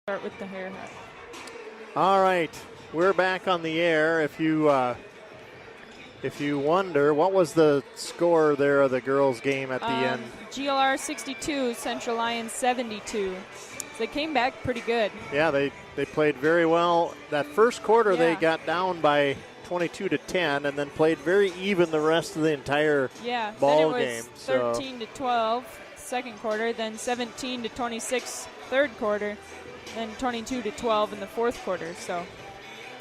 Start with the hair hut. All right, we're back on the air. If you wonder, what was the score there of the girls' game at the end? GLR 62, Central Lyon 72. So they came back pretty good. Yeah, they played very well. That first quarter they got down by 22-10 and then played very even the rest of the entire ball game. Then it was 13-12 second quarter, then 17-26 third quarter, then 22-12 in the fourth quarter. So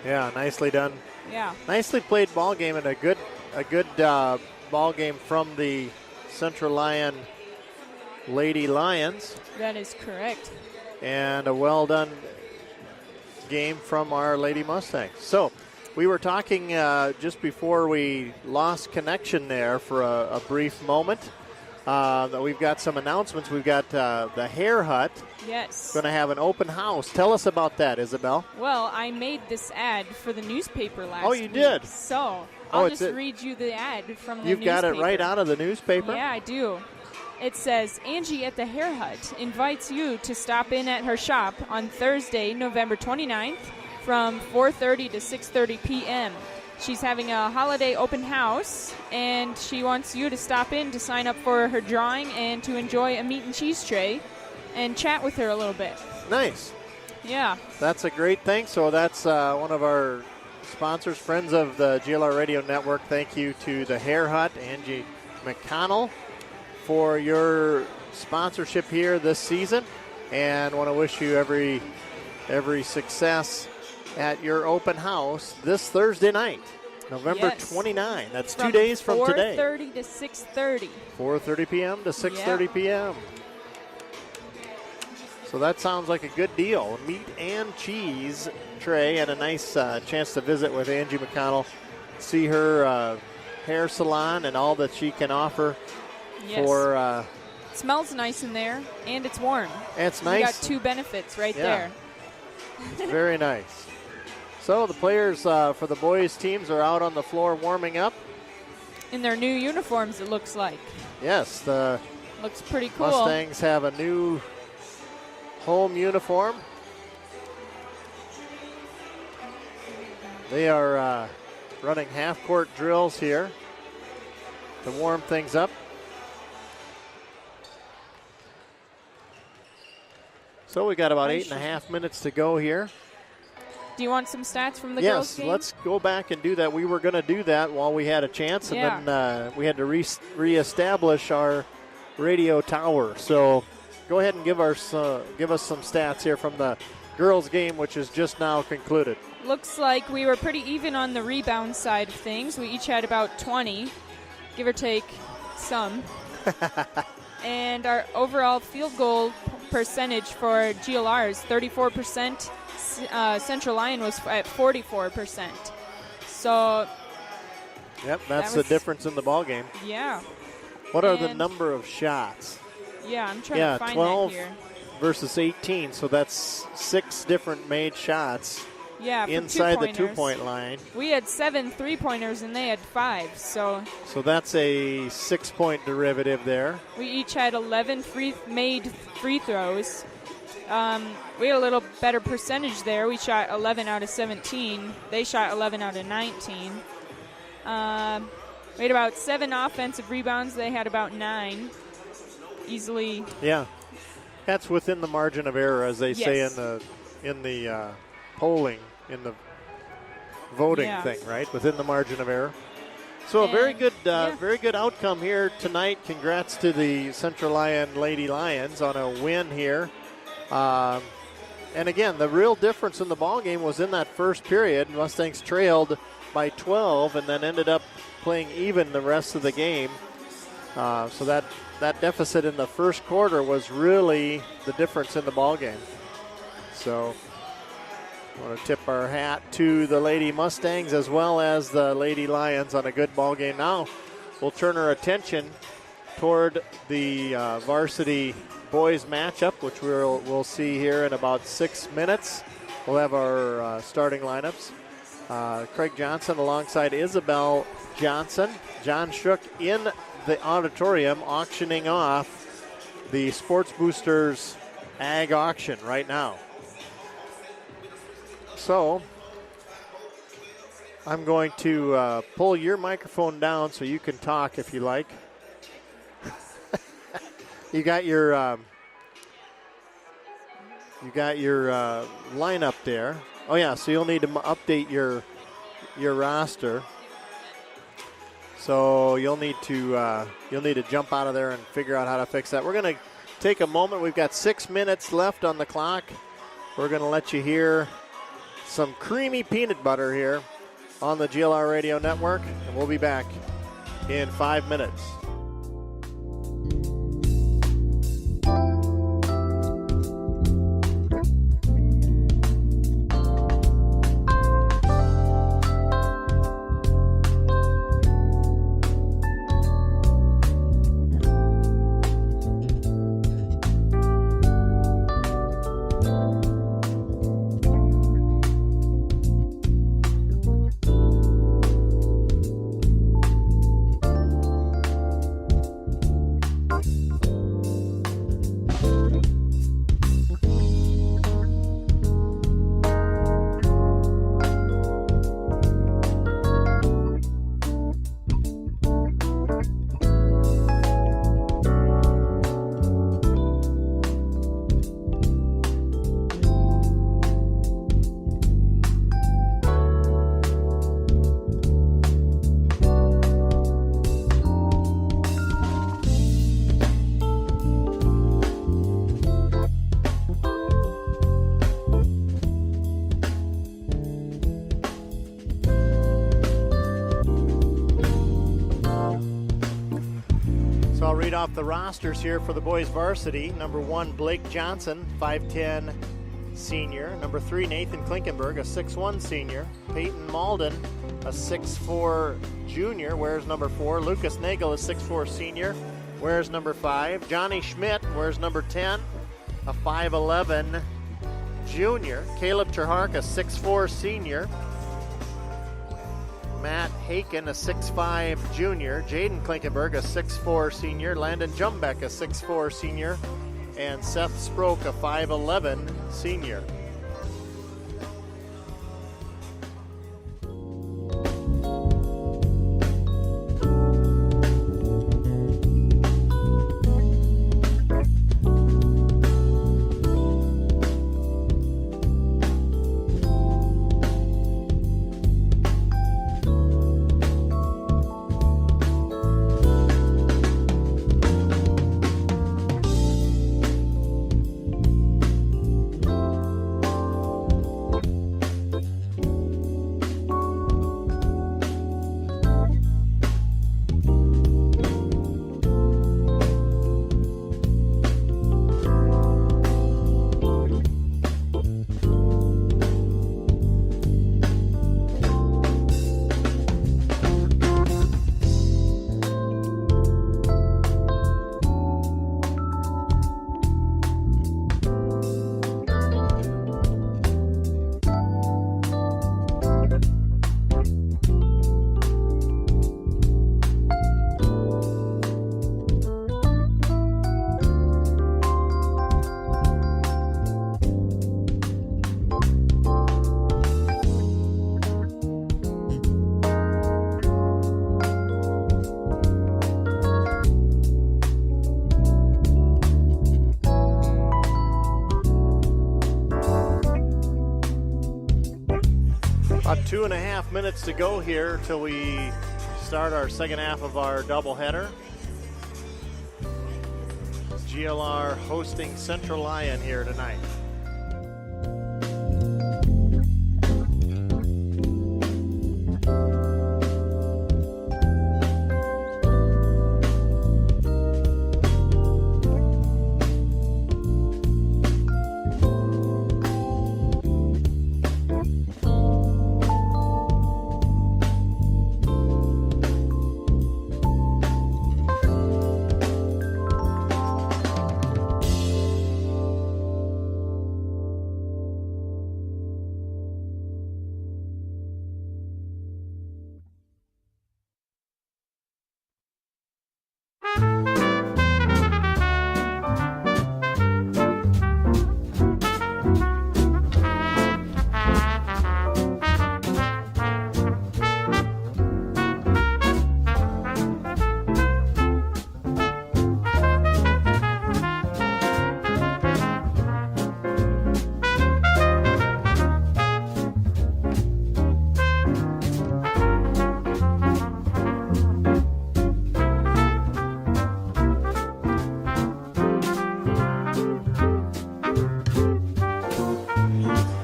yeah, nicely done. Yeah, nicely played ball game, and a good ball game from the Central Lyon Lady Lions. That is correct. And a well done game from our Lady Mustangs. So we were talking just before we lost connection there for a brief moment. That we've got some announcements. We've got the Hair Hut. Yes. Going to have an open house. Tell us about that, Isabel. Well, I made this ad for the newspaper last week. Oh, you did? So I'll just read you the ad from the You've newspaper. got it right out of the newspaper? Yeah, I do. It says, Angie at the Hair Hut invites you to stop in at her shop on Thursday, November 29th from 4:30 to 6:30 p.m. She's having a holiday open house, and she wants you to stop in to sign up for her drawing and to enjoy a meat and cheese tray and chat with her a little bit. Nice. Yeah. That's a great thing. So that's one of our sponsors, friends of the GLR Radio Network. Thank you to the Hair Hut, Angie McConnell, for your sponsorship here this season, and want to wish you every success at your open house this Thursday night, November 29. That's 2 days from today. 4:30 to 6:30. 4:30 p.m. to 6:30 p.m. So that sounds like a good deal. Meat and cheese tray, and a nice chance to visit with Angie McConnell, see her hair salon and all that she can offer. Yes. For it smells nice in there, and it's warm. It's nice. You got two benefits right there. It's very nice. So the players for the boys teams are out on the floor warming up. In their new uniforms, it looks like. Yes, the looks pretty cool. Mustangs have a new home uniform. They are running half-court drills here to warm things up. So we got about 8.5 minutes to go here. Do you want some stats from the girls' game? Yes, let's go back and do that. We were going to do that while we had a chance, and then we had to reestablish our radio tower. So go ahead and give us some stats here from the girls' game, which is just now concluded. Looks like we were pretty even on the rebound side of things. We each had about 20, give or take some. And our overall field goal percentage for GLR is 34%. Central Lyon was at 44%. So, yep, that's the difference in the ball game. Yeah. What are the number of shots? Yeah, I'm trying to find 12 that here. Versus 18, so that's 6 different made shots. Yeah, inside the 2-point line. We had 7 3-pointers and they had 5. So that's a 6-point derivative there. We each had 11 made free throws. We had a little better percentage there. We shot 11 out of 17. They shot 11 out of 19. We had about 7 offensive rebounds. They had about 9. Easily. Yeah, that's within the margin of error, as they say in the polling, in the voting thing, right? Within the margin of error. So a very good outcome here tonight. Congrats to the Central Lyon Lady Lions on a win here. And again, the real difference in the ball game was in that first period. Mustangs trailed by 12 and then ended up playing even the rest of the game. So that deficit in the first quarter was really the difference in the ball game. So I want to tip our hat to the Lady Mustangs as well as the Lady Lions on a good ball game. Now we'll turn our attention toward the varsity boys matchup, which we'll see here in about 6 minutes. We'll have our starting lineups. Craig Johnson alongside Isabel Johnson. John Shook in the auditorium auctioning off the Sports Boosters Ag Auction right now. So I'm going to pull your microphone down so you can talk if you like. You got your lineup there. Oh yeah, so you'll need to update your roster. So you'll need to jump out of there and figure out how to fix that. We're going to take a moment. We've got 6 minutes left on the clock. We're going to let you hear some creamy peanut butter here on the GLR Radio Network, and we'll be back in 5 minutes. Off the rosters here for the boys varsity. Number 1, Blake Johnson, 5'10", senior. Number 3, Nathan Klinkenberg, a 6'1", senior. Peyton Malden, a 6'4", junior, wears number 4. Lucas Nagel, a 6'4", senior, wears number 5. Johnny Schmidt wears number 10, a 5'11", junior. Caleb Terhark, a 6'4", senior. Matt Haken, a 6'5", junior. Jaden Klinkenberg, a 6'4", senior. Landon Jumbeck, a 6'4", senior. And Seth Sproke, a 5'11", senior. About 2.5 minutes to go here till we start our second half of our doubleheader. GLR hosting Central Lyon here tonight.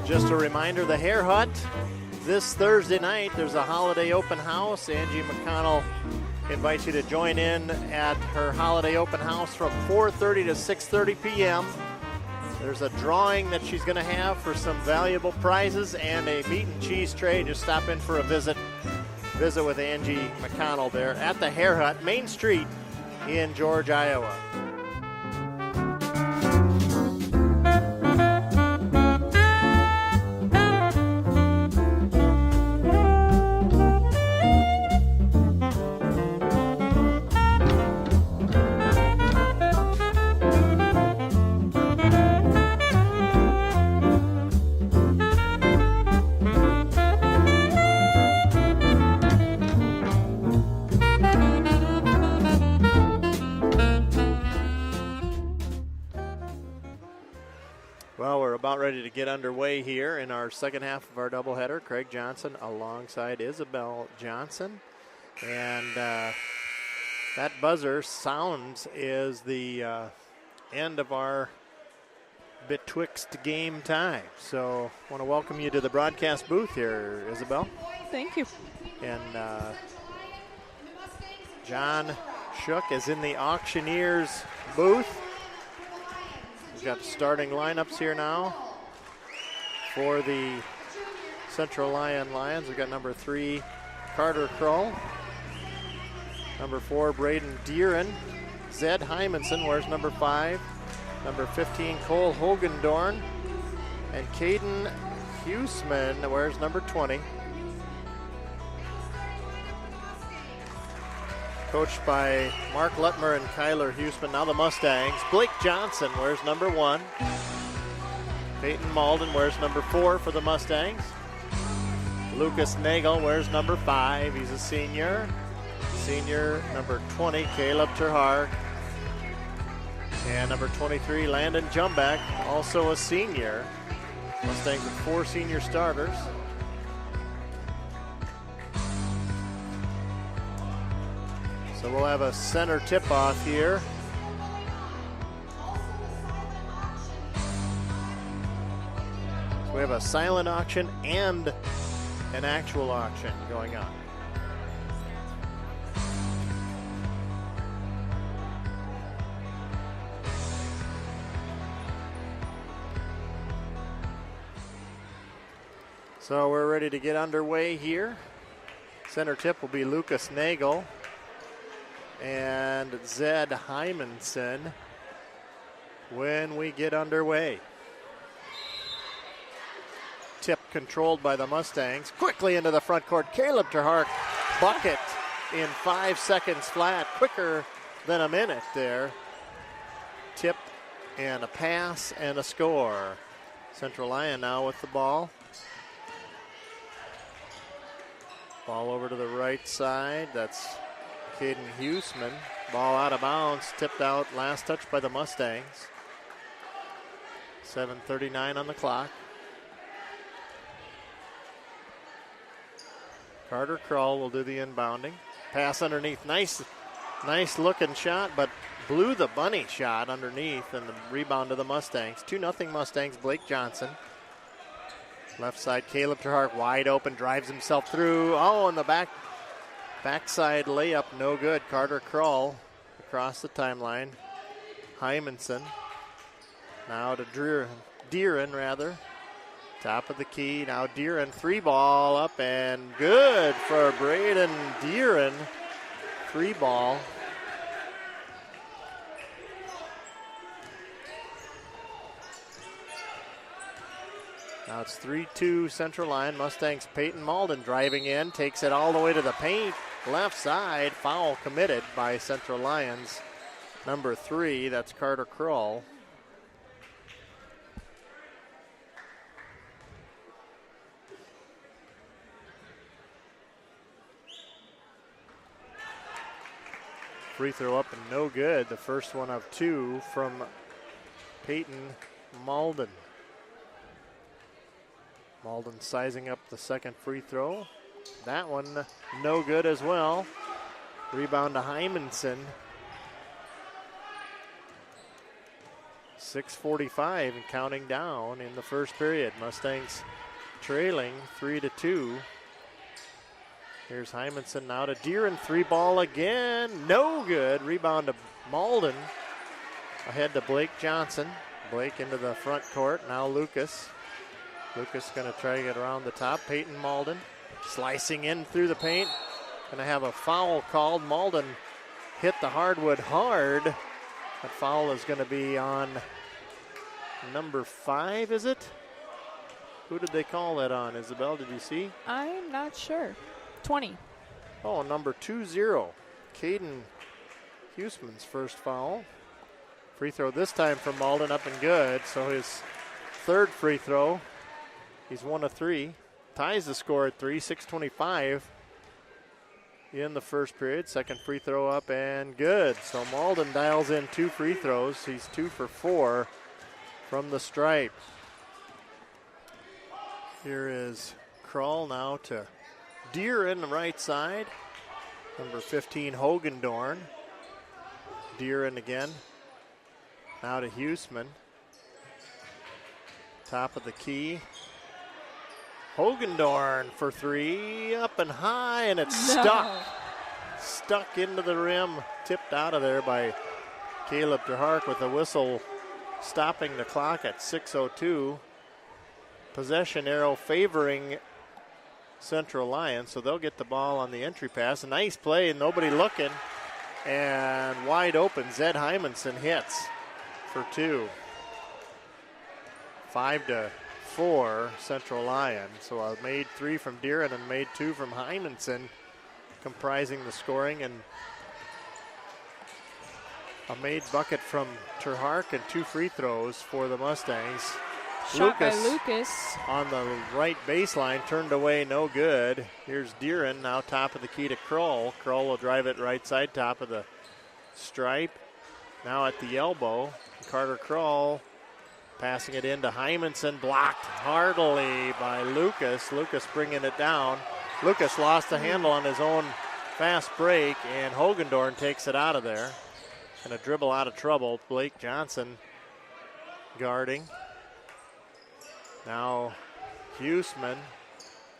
Just a reminder, the Hare Hut, this Thursday night, there's a holiday open house. Angie McConnell invites you to join in at her holiday open house from 4:30 to 6:30 p.m. There's a drawing that she's going to have for some valuable prizes and a meat and cheese tray. Just stop in for a visit with Angie McConnell there at the Hare Hut, Main Street in George, Iowa. Ready to get underway here in our second half of our doubleheader. Craig Johnson alongside Isabel Johnson. And that buzzer sounds is the end of our betwixt game time. So I want to welcome you to the broadcast booth here, Isabel. Thank you. And John Shook is in the auctioneer's booth. We've got starting lineups here now for the Central Lyon Lions. We've got number 3, Carter Krull. Number 4, Braden Deeren. Zed Hymanson wears number 5. Number 15, Cole Hogendorn. And Caden Huseman wears number 20. Coached by Mark Lutmer and Kyler Huseman. Now the Mustangs. Blake Johnson wears number 1. Peyton Malden wears number 4 for the Mustangs. Lucas Nagel wears number 5. He's a senior. Senior number 20, Caleb Terhar. And number 23, Landon Jumback, also a senior. Mustangs with 4 senior starters. So we'll have a center tip-off here. We have a silent auction and an actual auction going on. So we're ready to get underway here. Center tip will be Lucas Nagel and Zed Hymanson when we get underway. Tip controlled by the Mustangs. Quickly into the front court. Caleb Terhart bucket in 5 seconds flat. Quicker than a minute there. Tip and a pass and a score. Central Lyon now with the ball. Ball over to the right side. That's Caden Huseman. Ball out of bounds. Tipped out. Last touch by the Mustangs. 7:39 on the clock. Carter Krull will do the inbounding. Pass underneath. Nice looking shot, but blew the bunny shot underneath, and the rebound to the Mustangs. 2-0 Mustangs. Blake Johnson. Left side, Caleb Terhart wide open, drives himself through. Oh, and the backside layup, no good. Carter Krull across the timeline. Hymanson. Now to Deeren. Top of the key. Now Deeren, 3-ball up and good for Braden Deeren. 3-ball. Now it's 3-2 Central Lyon. Mustangs Peyton Malden driving in, takes it all the way to the paint. Left side, foul committed by Central Lyons. Number 3, that's Carter Krull. Free throw up and no good. The first one of 2 from Peyton Malden. Malden sizing up the second free throw. That one no good as well. Rebound to Hymanson. 6:45 and counting down in the first period. Mustangs trailing 3-2. Here's Hymanson now to Deeren. 3-ball again. No good. Rebound to Malden. Ahead to Blake Johnson. Blake into the front court. Now Lucas. Lucas going to try to get around the top. Peyton Malden slicing in through the paint. Going to have a foul called. Malden hit the hardwood hard. That foul is going to be on number 5, is it? Who did they call that on? Isabel, did you see? I'm not sure. 20. Oh, number 20. Caden Huseman's first foul. Free throw this time from Malden, up and good. So his third free throw. He's 1 of 3. Ties the score at 3, 6:25 in the first period. Second free throw up and good. So Malden dials in 2 free throws. He's 2 for 4 from the stripe. Here is Krull now to Deeren, the right side. Number 15, Hogendorn. Deeren again. Now to Huseman. Top of the key. Hogendorn for 3, up and high, and it's stuck. Stuck into the rim, tipped out of there by Caleb DeHark with a whistle stopping the clock at 6:02. Possession arrow favoring Central Lyon, so they'll get the ball on the entry pass. A nice play, nobody looking, and wide open. Zed Hymanson hits for 2. 5-4 Central Lyon. So I made 3 from Deeren and made 2 from Hymanson, comprising the scoring, and a made bucket from Terhark and 2 free throws for the Mustangs. Shot by Lucas. On the right baseline, turned away, no good. Here's Deeren, now top of the key to Krull. Krull will drive it right side, top of the stripe. Now at the elbow, Carter Krull passing it into Hymanson, blocked hardly by Lucas. Lucas bringing it down. Lucas lost the handle on his own fast break, and Hogendorn takes it out of there. And a dribble out of trouble. Blake Johnson guarding. Now Huseman.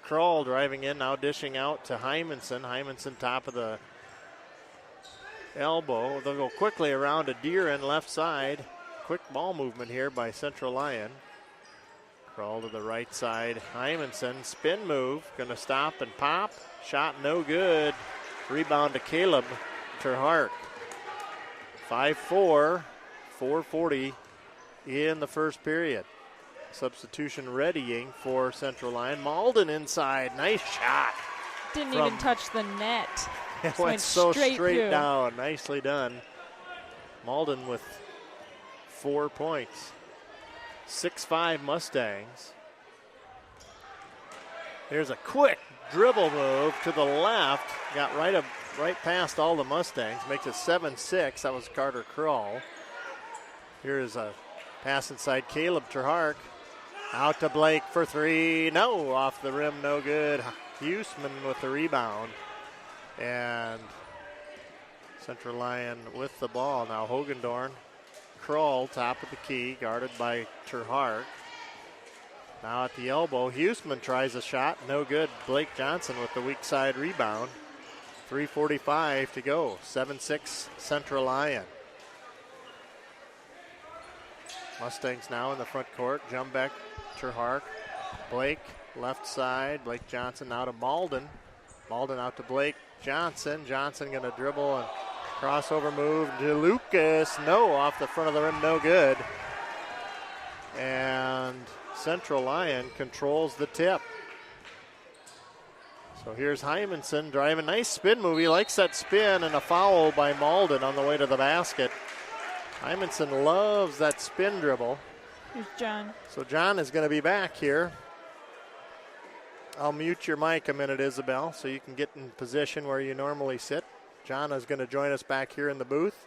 Krull driving in, now dishing out to Hymanson. Hymanson top of the elbow. They'll go quickly around to Deeren, left side. Quick ball movement here by Central Lyon. Krull to the right side. Hymanson, spin move, going to stop and pop. Shot no good. Rebound to Caleb Terhark. 5-4, 4:40 in the first period. Substitution readying for Central Lyon. Malden inside, nice shot. Didn't even touch the net. It went so straight down, nicely done. Malden with 4 points. 6-5 Mustangs. Here's a quick dribble move to the left. Got right past all the Mustangs. Makes it 7-6. That was Carter Krull. Here's a pass inside Caleb Terhark. Out to Blake for 3. No, off the rim, no good. Huseman with the rebound. And Central Lyon with the ball. Now Hogendorn. Krull, top of the key, guarded by Terhark. Now at the elbow, Huseman tries a shot, no good. Blake Johnson with the weak side rebound. 3:45 to go, 7-6 Central Lyon. Mustangs now in the front court. Jumbeck, Terhark, Blake, left side. Blake Johnson now to Malden. Malden out to Blake Johnson. Johnson going to dribble and crossover move to Lucas. No, off the front of the rim, no good. And Central Lyon controls the tip. So here's Hymanson driving. Nice spin move. He likes that spin, and a foul by Malden on the way to the basket. Hymanson loves that spin dribble. Here's John. So John is going to be back here. I'll mute your mic a minute, Isabel, so you can get in position where you normally sit. John is going to join us back here in the booth.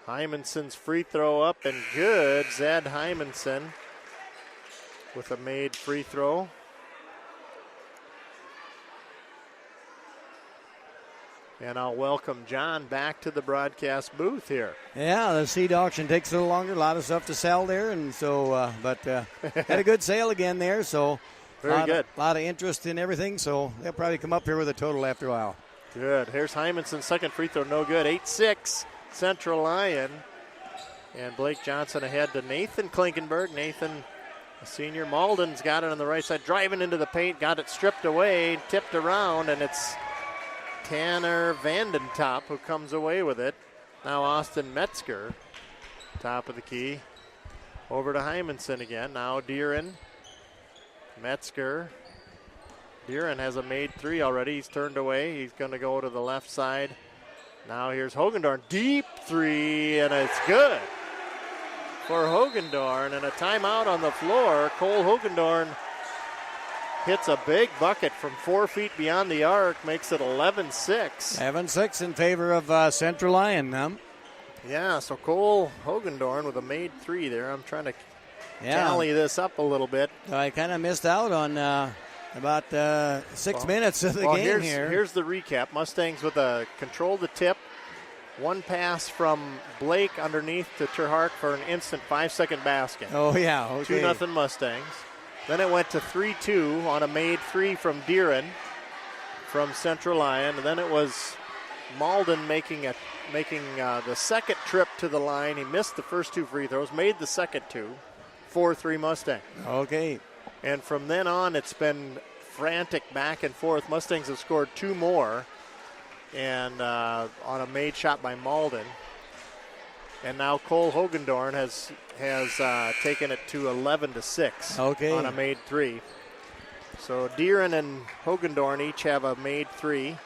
Hymanson's free throw up and good. Zed Hymanson with a made free throw. And I'll welcome John back to the broadcast booth here. Yeah, the seed auction takes a little longer. A lot of stuff to sell there, and so but had a good sale again there. So very good. A lot of interest in everything. So they'll probably come up here with a total after a while. Good. Here's Hymanson, second free throw, no good. 8-6, Central Lyon. And Blake Johnson ahead to Nathan Klinkenberg. Nathan, a senior. Malden's got it on the right side, driving into the paint, got it stripped away, tipped around, and it's Tanner Vandentop who comes away with it. Now Austin Metzger, top of the key. Over to Hymanson again. Now Deeren. Metzger. Deeren has a made three already. He's turned away. He's going to go to the left side. Now here's Hogendorn. Deep three, and it's good for Hogendorn. And a timeout on the floor. Cole Hogendorn hits a big bucket from 4 feet beyond the arc, makes it 11-6. 11-6 in favor of Central Lyon. Yeah, so Cole Hogendorn with a made three there. I'm trying to tally this up a little bit. I kind of missed out on about 6 minutes of the game here. Here's the recap. Mustangs with a control the tip. One pass from Blake underneath to Terhark for an instant 5-second basket. Oh, yeah. Okay. 2-0 Mustangs. Then it went to 3-2 on a made three from Deeren from Central Lyon. And then it was Malden making the second trip to the line. He missed the first two free throws, made the second two. 4-3 Mustang. Okay. And from then on, it's been frantic back and forth. Mustangs have scored two more, and on a made shot by Malden. And now Cole Hogendorn has taken it to 11-6 on a made three. So Deeren and Hogendorn each have a made three.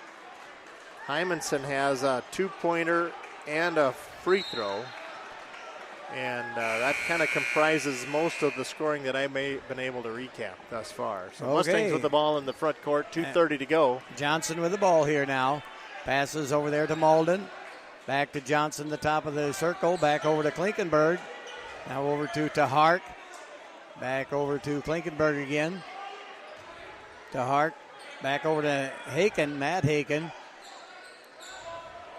Hymanson has a two-pointer and a free throw. And that kind of comprises most of the scoring that I may have been able to recap thus far. So Mustangs with the ball in the front court, 2:30 to go. Johnson with the ball here now. Passes over there to Malden. Back to Johnson, the top of the circle. Back over to Klinkenberg. Now over to Terhark. Back over to Klinkenberg again. Terhark. Back over to Haken, Matt Haken.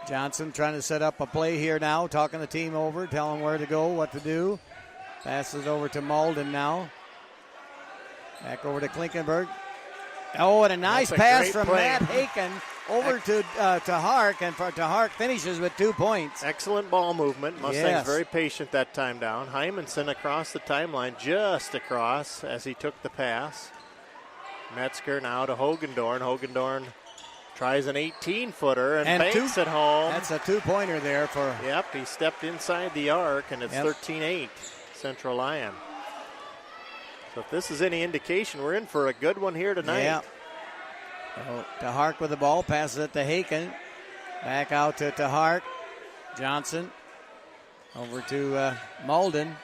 Johnson trying to set up a play here now, talking the team over, telling where to go, what to do. Passes over to Malden now. Back over to Klinkenberg. Oh, and a nice pass from Matt Haken over to Terhark, and Terhark finishes with 2 points. Excellent ball movement. Mustangs very patient that time down. Hymanson across the timeline, just across as he took the pass. Metzger now to Hogendorn. Hogendorn tries an 18-footer and banks it home. That's a two-pointer there for... Yep, he stepped inside the arc, and it's 13-8, Central Lyon. So if this is any indication, we're in for a good one here tonight. Yeah. So Terhark with the ball, passes it to Haken. Back out to Terhark. Johnson over to Malden.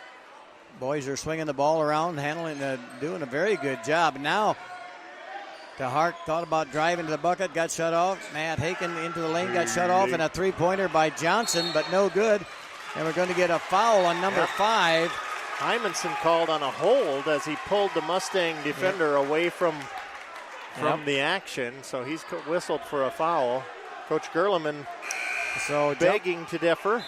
Boys are swinging the ball around, handling, doing a very good job. Now Terhark thought about driving to the bucket, got shut off. Matt Haken into the lane, got shut off, and a three-pointer by Johnson, but no good. And we're going to get a foul on number 5. Hymanson called on a hold as he pulled the Mustang defender away from the action, so he's whistled for a foul. Coach Gerleman begging to differ.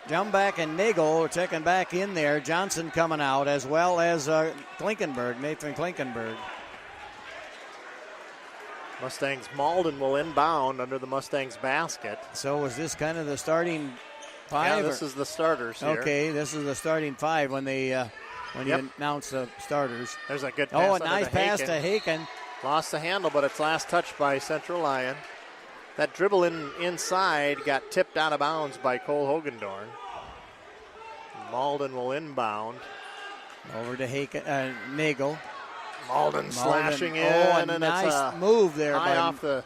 Jumback and Nagel are checking back in there. Johnson coming out, as well as Klinkenberg, Nathan Klinkenberg. Mustangs Malden will inbound under the Mustangs basket. So was this kind of the starting 5? Yeah, this is the starters here. Okay, this is the starting 5 when they you announce the starters. There's a good pass. A nice pass to Haken. Lost the handle, but it's last touched by Central Lyon. That dribble inside got tipped out of bounds by Cole Hogendorn. Malden will inbound. Over to Haken, Nagel. Malden slashing in. Oh, a nice move there. High off the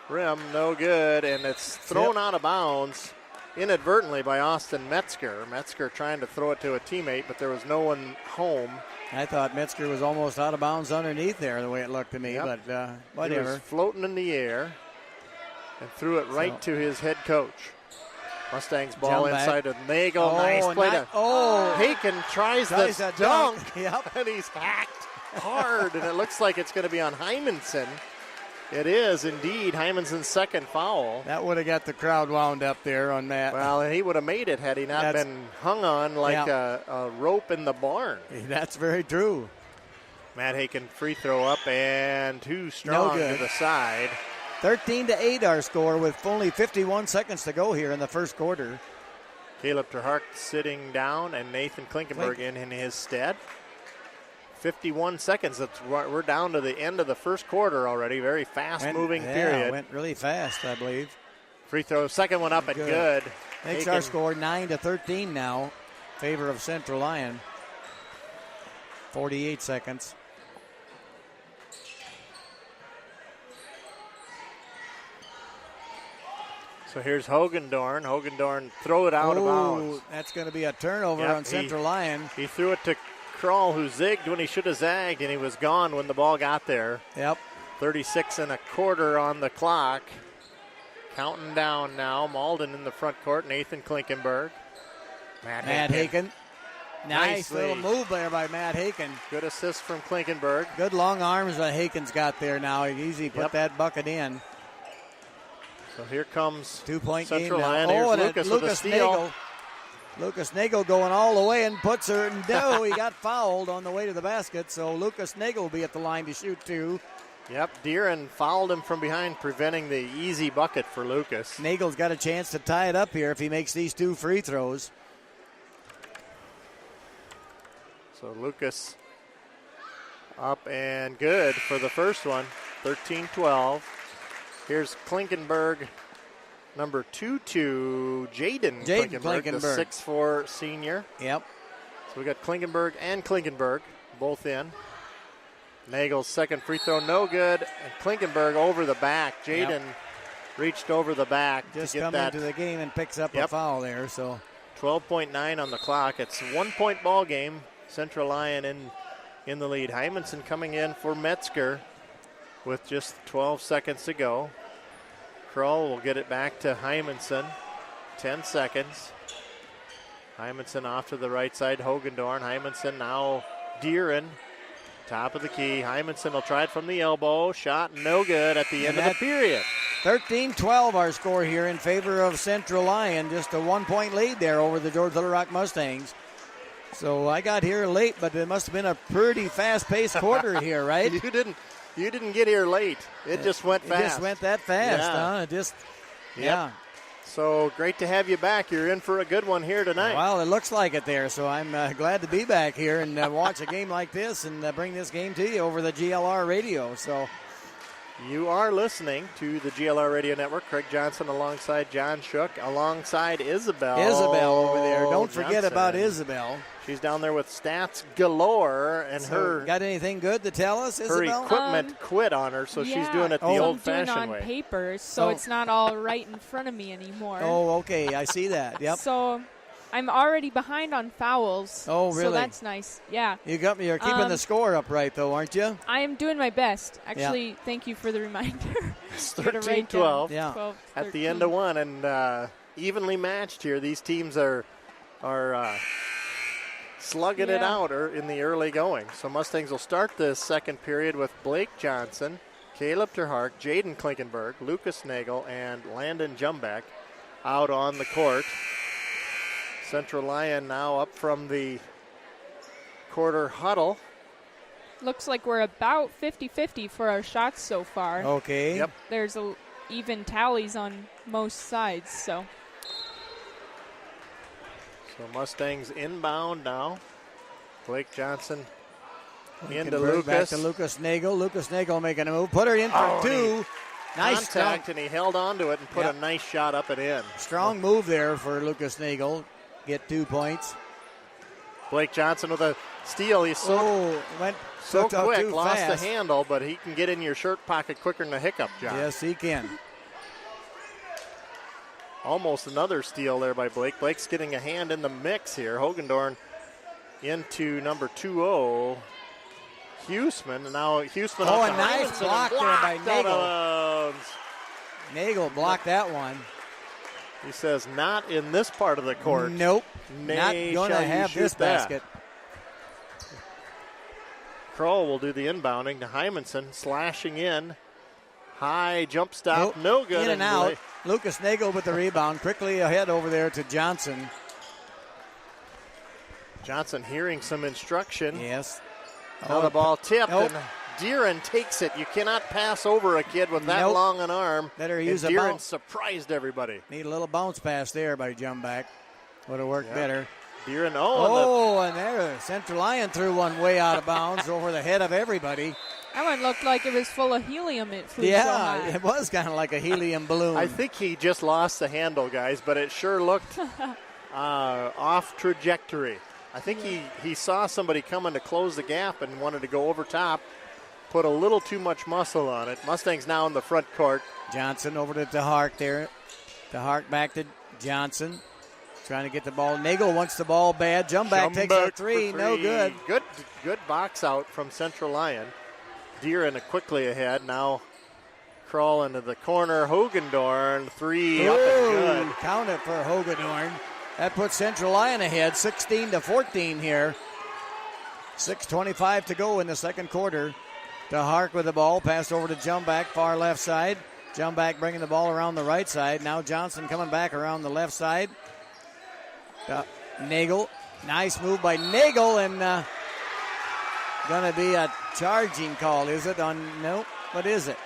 rim, no good, and it's thrown out of bounds inadvertently by Austin Metzger. Metzger trying to throw it to a teammate, but there was no one home. I thought Metzger was almost out of bounds underneath there, the way it looked to me, but whatever. He was floating in the air and threw it right to his head coach. Mustangs ball inside of Nagel. Nice play to Haken tries the dunk, and he's hacked hard, and it looks like it's going to be on Hymanson. It is indeed Hymanson's second foul. That would have got the crowd wound up there on Matt. Well, he would have made it had he not been hung on like a rope in the barn. That's very true. Matt Haken free throw up and too strong to the side. 13-8 our score with only 51 seconds to go here in the first quarter. Caleb Terhark sitting down and Nathan Klinkenberg in his stead. 51 seconds. We're down to the end of the first quarter already. Very fast-moving period. Went really fast, I believe. Free throw, second one up and good. Makes our score 9-13 now. Favor of Central Lyon. 48 seconds. So here's Hogendorn. Hogendorn throw it out of bounds. That's going to be a turnover on Central Lyon. He threw it to Kroll, who zigged when he should have zagged, and he was gone when the ball got there. Yep. 36 and a quarter on the clock. Counting down now. Malden in the front court. Nathan Klinkenberg. Matt Haken. Nice little move there by Matt Haken. Good assist from Klinkenberg. Good long arms that Haken's got there now. He easily put that bucket in. So here comes 2-point Central game Lyon. now. Here's Lucas with a steal. Lucas Nagel going all the way and puts her. No, he got fouled on the way to the basket. So Lucas Nagel will be at the line to shoot too. Yep, Deeren fouled him from behind, preventing the easy bucket for Lucas. Nagel's got a chance to tie it up here if he makes these two free throws. So Lucas up and good for the first one. 13-12. Here's Klinkenberg, number 2-2, Jaden Klinkenberg, the 6'4 senior. Yep. So we got Klinkenberg and Klinkenberg both in. Nagel's second free throw, no good. And Klinkenberg over the back. Jaden reached over the back just to get come that. into the game and picks up a foul there. So 12.9 on the clock. It's a 1-point ball game. Central Lyon in the lead. Hymanson coming in for Metzger with just 12 seconds to go. Kroll will get it back to Hymanson. 10 seconds. Hymanson off to the right side. Hogendorn. Hymanson now Deeren. Top of the key. Hymanson will try it from the elbow. Shot no good at the end of the period. 13-12 our score here in favor of Central Lyon. Just a 1-point lead there over the George Little Rock Mustangs. So I got here late, but it must have been a pretty fast-paced quarter here, right? You didn't get here late. It just went fast. It just went that fast, huh? So great to have you back. You're in for a good one here tonight. Well, it looks like it there. So I'm glad to be back here and watch a game like this and bring this game to you over the GLR radio. So you are listening to the GLR radio network. Craig Johnson alongside John Shook, alongside Isabel. Isabel over there. Don't forget about Isabel. She's down there with stats galore, and her got anything good to tell us, Isabel? Her equipment quit on her, so she's doing it the old-fashioned way. I'm doing it on paper, so it's not all right in front of me anymore. Oh, okay, I see that. Yep. So I'm already behind on fouls. Oh, really? So that's nice. Yeah. You're keeping the score up right, though, aren't you? I am doing my best. Actually, thank you for the reminder. It's 13-12 at the end of one, and evenly matched here. These teams are slugging it out in the early going. So Mustangs will start this second period with Blake Johnson, Caleb Terhark, Jaden Klinkenberg, Lucas Nagel, and Landon Jumbeck out on the court. Central Lyon now up from the quarter huddle. Looks like we're about 50-50 for our shots so far. Okay. Yep. There's even tallies on most sides, so. So Mustangs inbound now. Blake Johnson into Lucas. Back to Lucas Nagel. Lucas Nagel making a move. Put her in for two. Nice contact, and he held on to it and put a nice shot up and in. Strong move there for Lucas Nagel. Get 2 points. Blake Johnson with a steal. He's went so quick, lost fast. the handle, but he can get in your shirt pocket quicker than a hiccup, John. Yes, he can. Almost another steal there by Blake. Blake's getting a hand in the mix here. Hogendorn into number 2-0, Huseman. And now Huseman. Oh, a nice block there by Nagel. Nagel blocked that one. He says, not in this part of the court. Nope. Nay, not going to have this basket. Kroll will do the inbounding to Hymanson, slashing in. High jump stop, no good. In and out. Lucas Nagel with the rebound. Quickly ahead over there to Johnson. Johnson hearing some instruction. Yes. Now the ball tipped, and Deeren takes it. You cannot pass over a kid with that long an arm. Better use a Deeren bounce. surprised everybody. Need a little bounce pass there by Jumback. Would have worked better. Deeren, and there, Central Lyon threw one way out of bounds over the head of everybody. That one looked like it was full of helium. It flew so high. It was kind of like a helium balloon. I think he just lost the handle, guys, but it sure looked off trajectory. I think he saw somebody coming to close the gap and wanted to go over top, put a little too much muscle on it. Mustangs now in the front court. Johnson over to DeHart there. DeHart back to Johnson. Trying to get the ball. Nagel wants the ball bad. Jumback takes a three. No good. Good box out from Central Lyon. Deeren quickly ahead. Now crawl into the corner. Hogendorn, three up and good. Count it for Hogendorn. That puts Central Lyon ahead, 16-14 here. 6:25 to go in the second quarter. DeHart with the ball. Pass over to Jumback, far left side. Jumback bringing the ball around the right side. Now Johnson coming back around the left side. Nagel. Nice move by Nagel, and going to be a charging call, is it? No, what is it?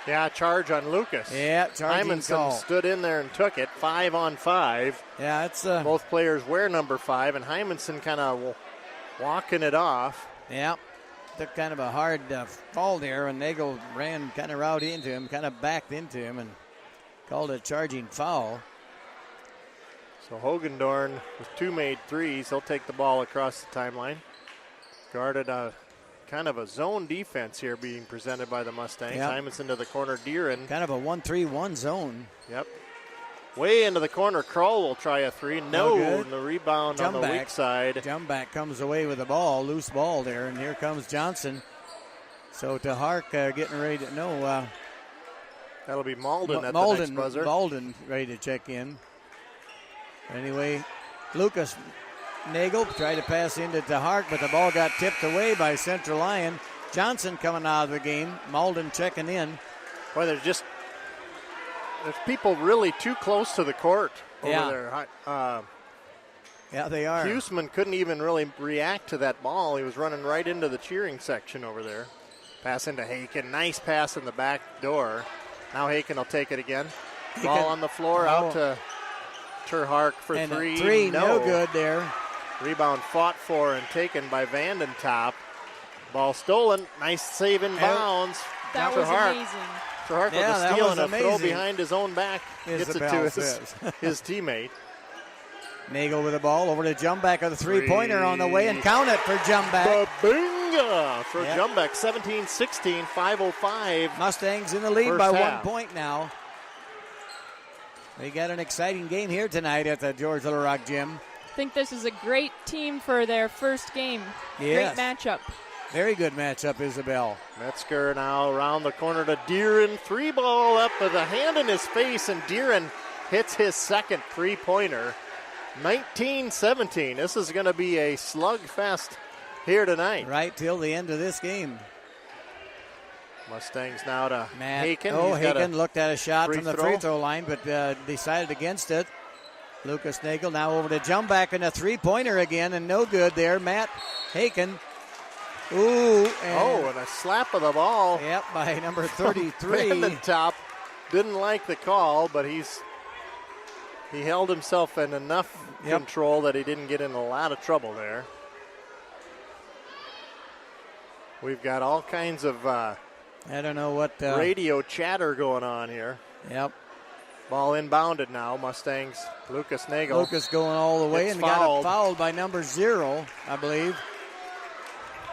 Yeah, charge on Lucas. Yeah, charging call. Hymanson stood in there and took it, 5-on-5. Yeah, it's both players wear number 5, and Hymanson kind of walking it off. Yeah, took kind of a hard fall there, and Nagel ran kind of right into him, kind of backed into him, and called it a charging foul. So Hogendorn with 2 made threes. He'll take the ball across the timeline. Guarded kind of a zone defense here being presented by the Mustangs. Yep. Hymanson to the corner, Deeren. Kind of a 1-3-1 zone. Yep. Way into the corner, Kroll will try a three. No, and the rebound on the weak side. Jumback comes away with the ball, loose ball there, and here comes Johnson. So DeHart getting ready to, that'll be Malden at the next buzzer. Malden ready to check in. Anyway, Lucas Nagel tried to pass into DeHart, but the ball got tipped away by Central Lyon. Johnson coming out of the game. Malden checking in. Boy, there's people really too close to the court over there. Yeah, they are. Huseman couldn't even really react to that ball. He was running right into the cheering section over there. Pass into Haken. Nice pass in the back door. Now Haken will take it again. Ball on the floor out to Terhark for and three. Three, no good there. Rebound fought for and taken by Vandentop. Ball stolen. Nice save in bounds. That was amazing. Terhark with a steal and a throw behind his own back. Gets it to his teammate. Nagel with the ball over to Jumback with a three-pointer on the way, and count it for Jumback. Babinga for Jumback. 17-16, 5:05. Mustangs in the lead by 1 point now. They got an exciting game here tonight at the George Little Rock Gym. I think this is a great team for their first game. Yes. Great matchup. Very good matchup, Isabel. Metzger now around the corner to Deeren. Three ball up with a hand in his face, and Deeren hits his second three-pointer. 19-17. This is going to be a slugfest here tonight. Right till the end of this game. Mustangs now to Haken. Haken looked at a shot from the free throw line, but decided against it. Lucas Nagel now over to Jumback and a three-pointer again, and no good there. Matt Haken. And a slap of the ball. Yep, by number 33. The top didn't like the call, but he held himself in enough control that he didn't get in a lot of trouble there. We've got all kinds of I don't know what radio chatter going on here. Yep. Ball inbounded now. Mustangs. Lucas Nagel. Lucas going all the way and got fouled by number 0, I believe.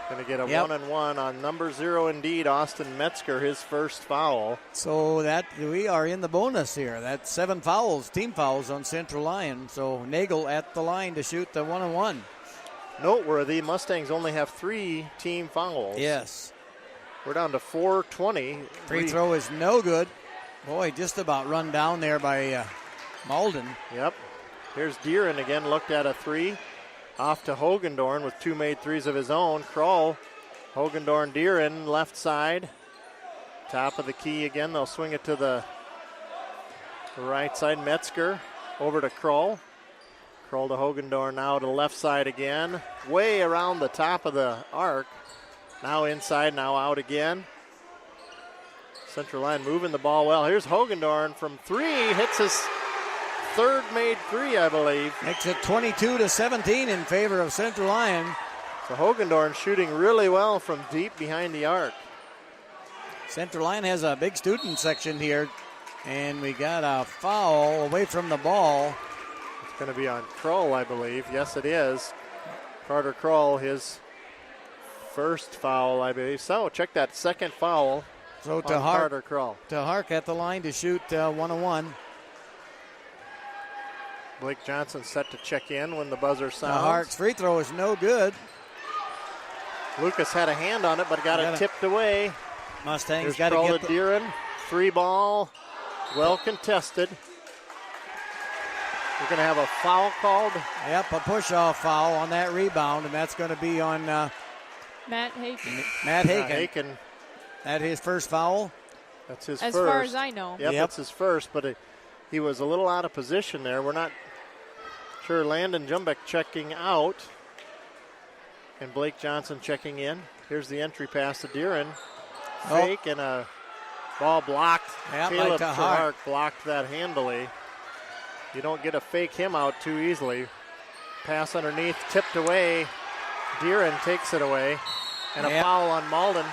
Going to get a 1-and-1 on number 0 indeed. Austin Metzger, his first foul. So that we are in the bonus here. That's 7 fouls, team fouls on Central Lyon. So Nagel at the line to shoot the 1-and-1. Noteworthy, Mustangs only have 3 team fouls. Yes. We're down to 4:20. Free throw is no good. Boy, just about run down there by Malden. Yep. Here's Deeren again, looked at a 3. Off to Hogendorn with 2 made threes of his own. Kroll, Hogendorn, Deeren, left side. Top of the key again. They'll swing it to the right side. Metzger over to Kroll. Kroll to Hogendorn, now to the left side again. Way around the top of the arc. Now inside, now out again. Central Lyon moving the ball well. Here's Hogendorn from 3. Hits his third made 3, I believe. Makes it 22-17 in favor of Central Lyon. So Hogendorn shooting really well from deep behind the arc. Central Lyon has a big student section here, and we got a foul away from the ball. It's going to be on Kroll, I believe. Yes, it is. Carter Kroll, his first foul, I believe. So check that second foul. So to Carter Kroll. To Hark at the line to shoot 1-1. Blake Johnson set to check in when the buzzer sounds. Hark's free throw is no good. Lucas had a hand on it, but got it tipped away. Mustangs got to get the Deeren. 3 ball, well contested. We're going to have a foul called. Yep, a push-off foul on that rebound, and that's going to be on Matt Haken. Matt Haken. Haken. That his first foul? That's his as first. As far as I know. Yep, that's his first, but he was a little out of position there. We're not sure. Landon Jumbeck checking out, and Blake Johnson checking in. Here's the entry pass to Deeren. Fake and a ball blocked. Yep, Caleb like Hark blocked that handily. You don't get a fake him out too easily. Pass underneath, tipped away. Deeren takes it away. And a foul on Malden.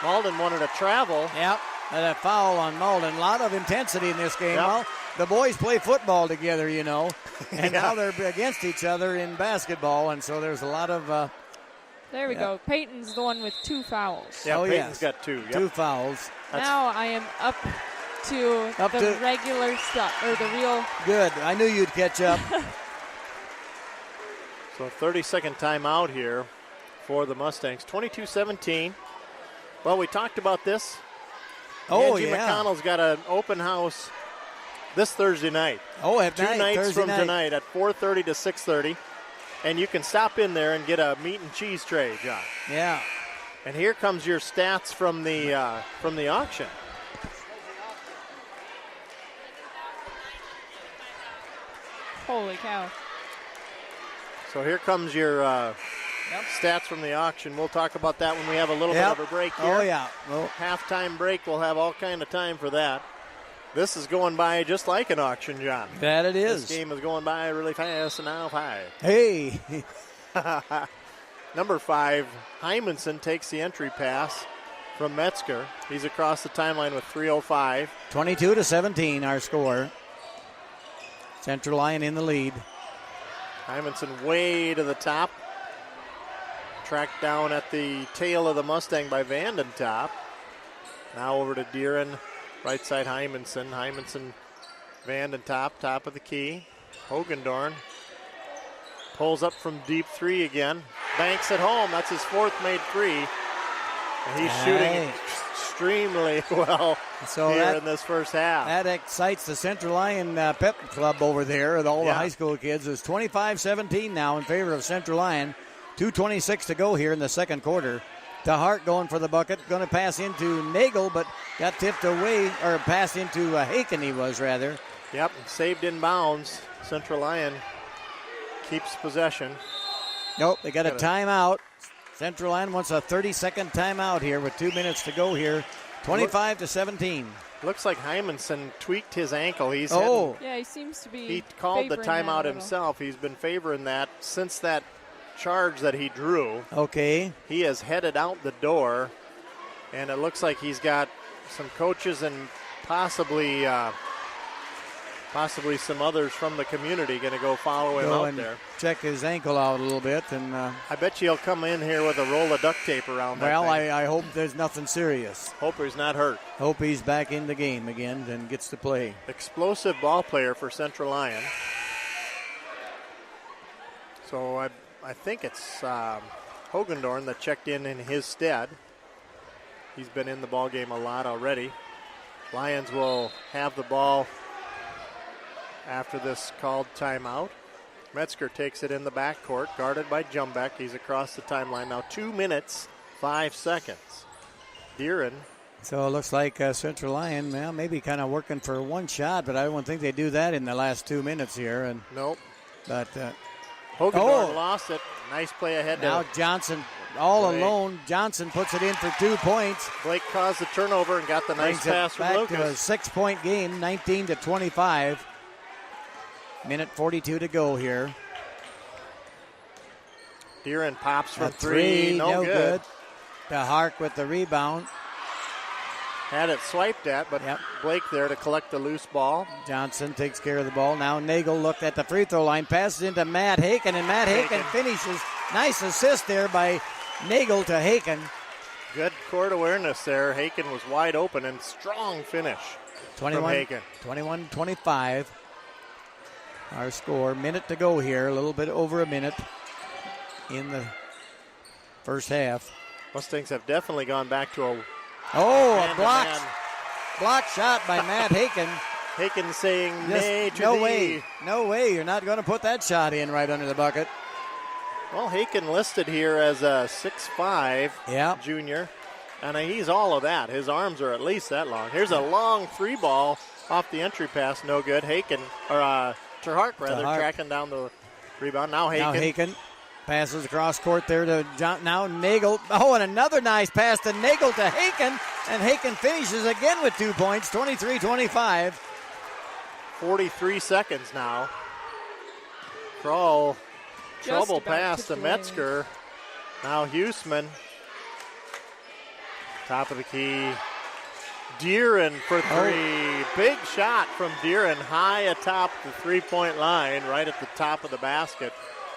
Malden wanted to travel. Yep, and a foul on Malden. A lot of intensity in this game. Yep. Well, the boys play football together, you know, and now they're against each other in basketball, and so there's a lot of... there we go. Peyton's the one with 2 fouls. Yeah, Peyton's got 2. Yep. 2 fouls. Now I am up to the regular stuff, or the real. Good. I knew you'd catch up. So 30-second timeout here for the Mustangs. 22-17. Well, we talked about this. Angie McConnell's got an open house this Thursday night. Oh, at 2 nights from tonight at 4:30 to 6:30. And you can stop in there and get a meat and cheese tray, John. Yeah. And here comes your stats from the auction. Holy cow. So here comes your stats from the auction. We'll talk about that when we have a little bit of a break here. Oh, yeah. Well, halftime break. We'll have all kind of time for that. This is going by just like an auction, John. That it is. This game is going by really fast, and now 5. Hey. Number 5, Hymanson takes the entry pass from Metzger. He's across the timeline with 3:05. 22-17, our score. Central Lyon in the lead. Hymanson way to the top. Tracked down at the tail of the Mustang by Vandentop. Now over to Deeren. Right side Hymanson. Hymanson, Vandentop, top of the key. Hogendorn pulls up from deep 3 again. Banks at home. That's his 4th made 3. And he's shooting extremely well here in this first half. That excites the Central Lyon Pep Club over there with all the high school kids. It's 25-17 now in favor of Central Lyon. 2:26 to go here in the second quarter. DeHart going for the bucket. Going to pass into Nagel, but got tipped away, or passed into Haken, he was rather. Yep, saved in bounds. Central Lyon keeps possession. Nope, they got a timeout. Central Lyon wants a 30-second timeout here with 2 minutes to go here. 25-17. Looks like Hymanson tweaked his ankle. He seems to be. He called the timeout himself. He's been favoring that since that charge that he drew. Okay. He has headed out the door, and it looks like he's got some coaches and possibly some others from the community going to go follow him out there. Check his ankle out a little bit, and I bet you he'll come in here with a roll of duct tape around that thing. I hope there's nothing serious. Hope he's not hurt. Hope he's back in the game again and gets to play. Explosive ball player for Central Lyon. So I think it's Hogendorn that checked in his stead. He's been in the ball game a lot already. Lions will have the ball after this called timeout. Metzger takes it in the backcourt, guarded by Jumbeck. He's across the timeline now. 2 minutes, 5 seconds. Deeren So it looks like Central Lyon, well, maybe kind of working for one shot, but I don't think they do that in the last 2 minutes here. And nope. But Hogendorf lost it. Nice play ahead. Now Johnson all alone. Johnson puts it in for 2 points. Blake caused the turnover and got the nice pass from back Lucas. To a 6-point game, 19-25. Minute 42 to go here. Deeren pops from three. No good. DeHark with the rebound. Had it swiped at, but Blake there to collect the loose ball. Johnson takes care of the ball. Now Nagel looked at the free throw line, passes into Matt Haken, and Matt Haken finishes. Nice assist there by Nagel to Haken. Good court awareness there. Haken was wide open and strong finish from Haken. 21-25. Our score. Minute to go here. A little bit over a minute in the first half. Mustangs have definitely gone back to a block shot by Matt Haken. Haken saying nay to No way. You're not going to put that shot in right under the bucket. Well, Haken listed here as a 6'5" junior, and he's all of that. His arms are at least that long. Here's a long three ball off the entry pass, no good. Terhark tracking down the rebound. Now Haken passes across court there to John. Now Nagel. Oh, and another nice pass to Nagel to Haken, and Haken finishes again with 2 points, 23-25. 43 seconds now. Kroll. Trouble pass to Metzger. Now Huseman. Top of the key. Deeren for three. Big shot from Deeren high atop the three-point line right at the top of the basket.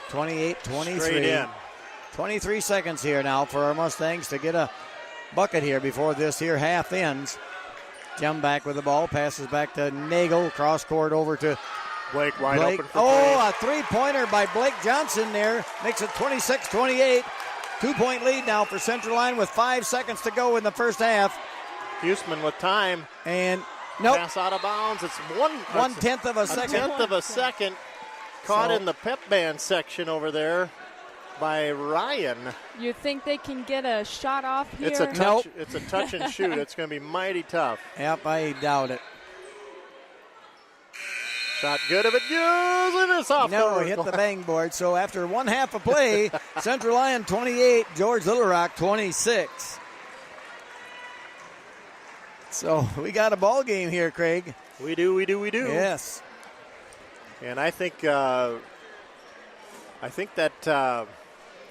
28-23. Straight in. 23 seconds here now for our Mustangs to get a bucket here before this here half ends. Jump back with the ball. Passes back to Nagel. Cross court over to Blake wide open for a three-pointer by Blake Johnson there. Makes it 26-28. 2-point lead now for Central Lyon with 5 seconds to go in the first half. Huseman with time. And pass out of bounds. It's one-tenth of a second. A tenth of a second. Caught in the pep band section over there by Ryan. You think they can get a shot off here? It's a touch. It's a touch and shoot. It's going to be mighty tough. Yep, I doubt it. Shot good if it goes, and it's off. No, hit the bang board. So after one half of play, Central Lyon 28, George Little Rock 26. So we got a ball game here, Craig. We do. Yes. And I think that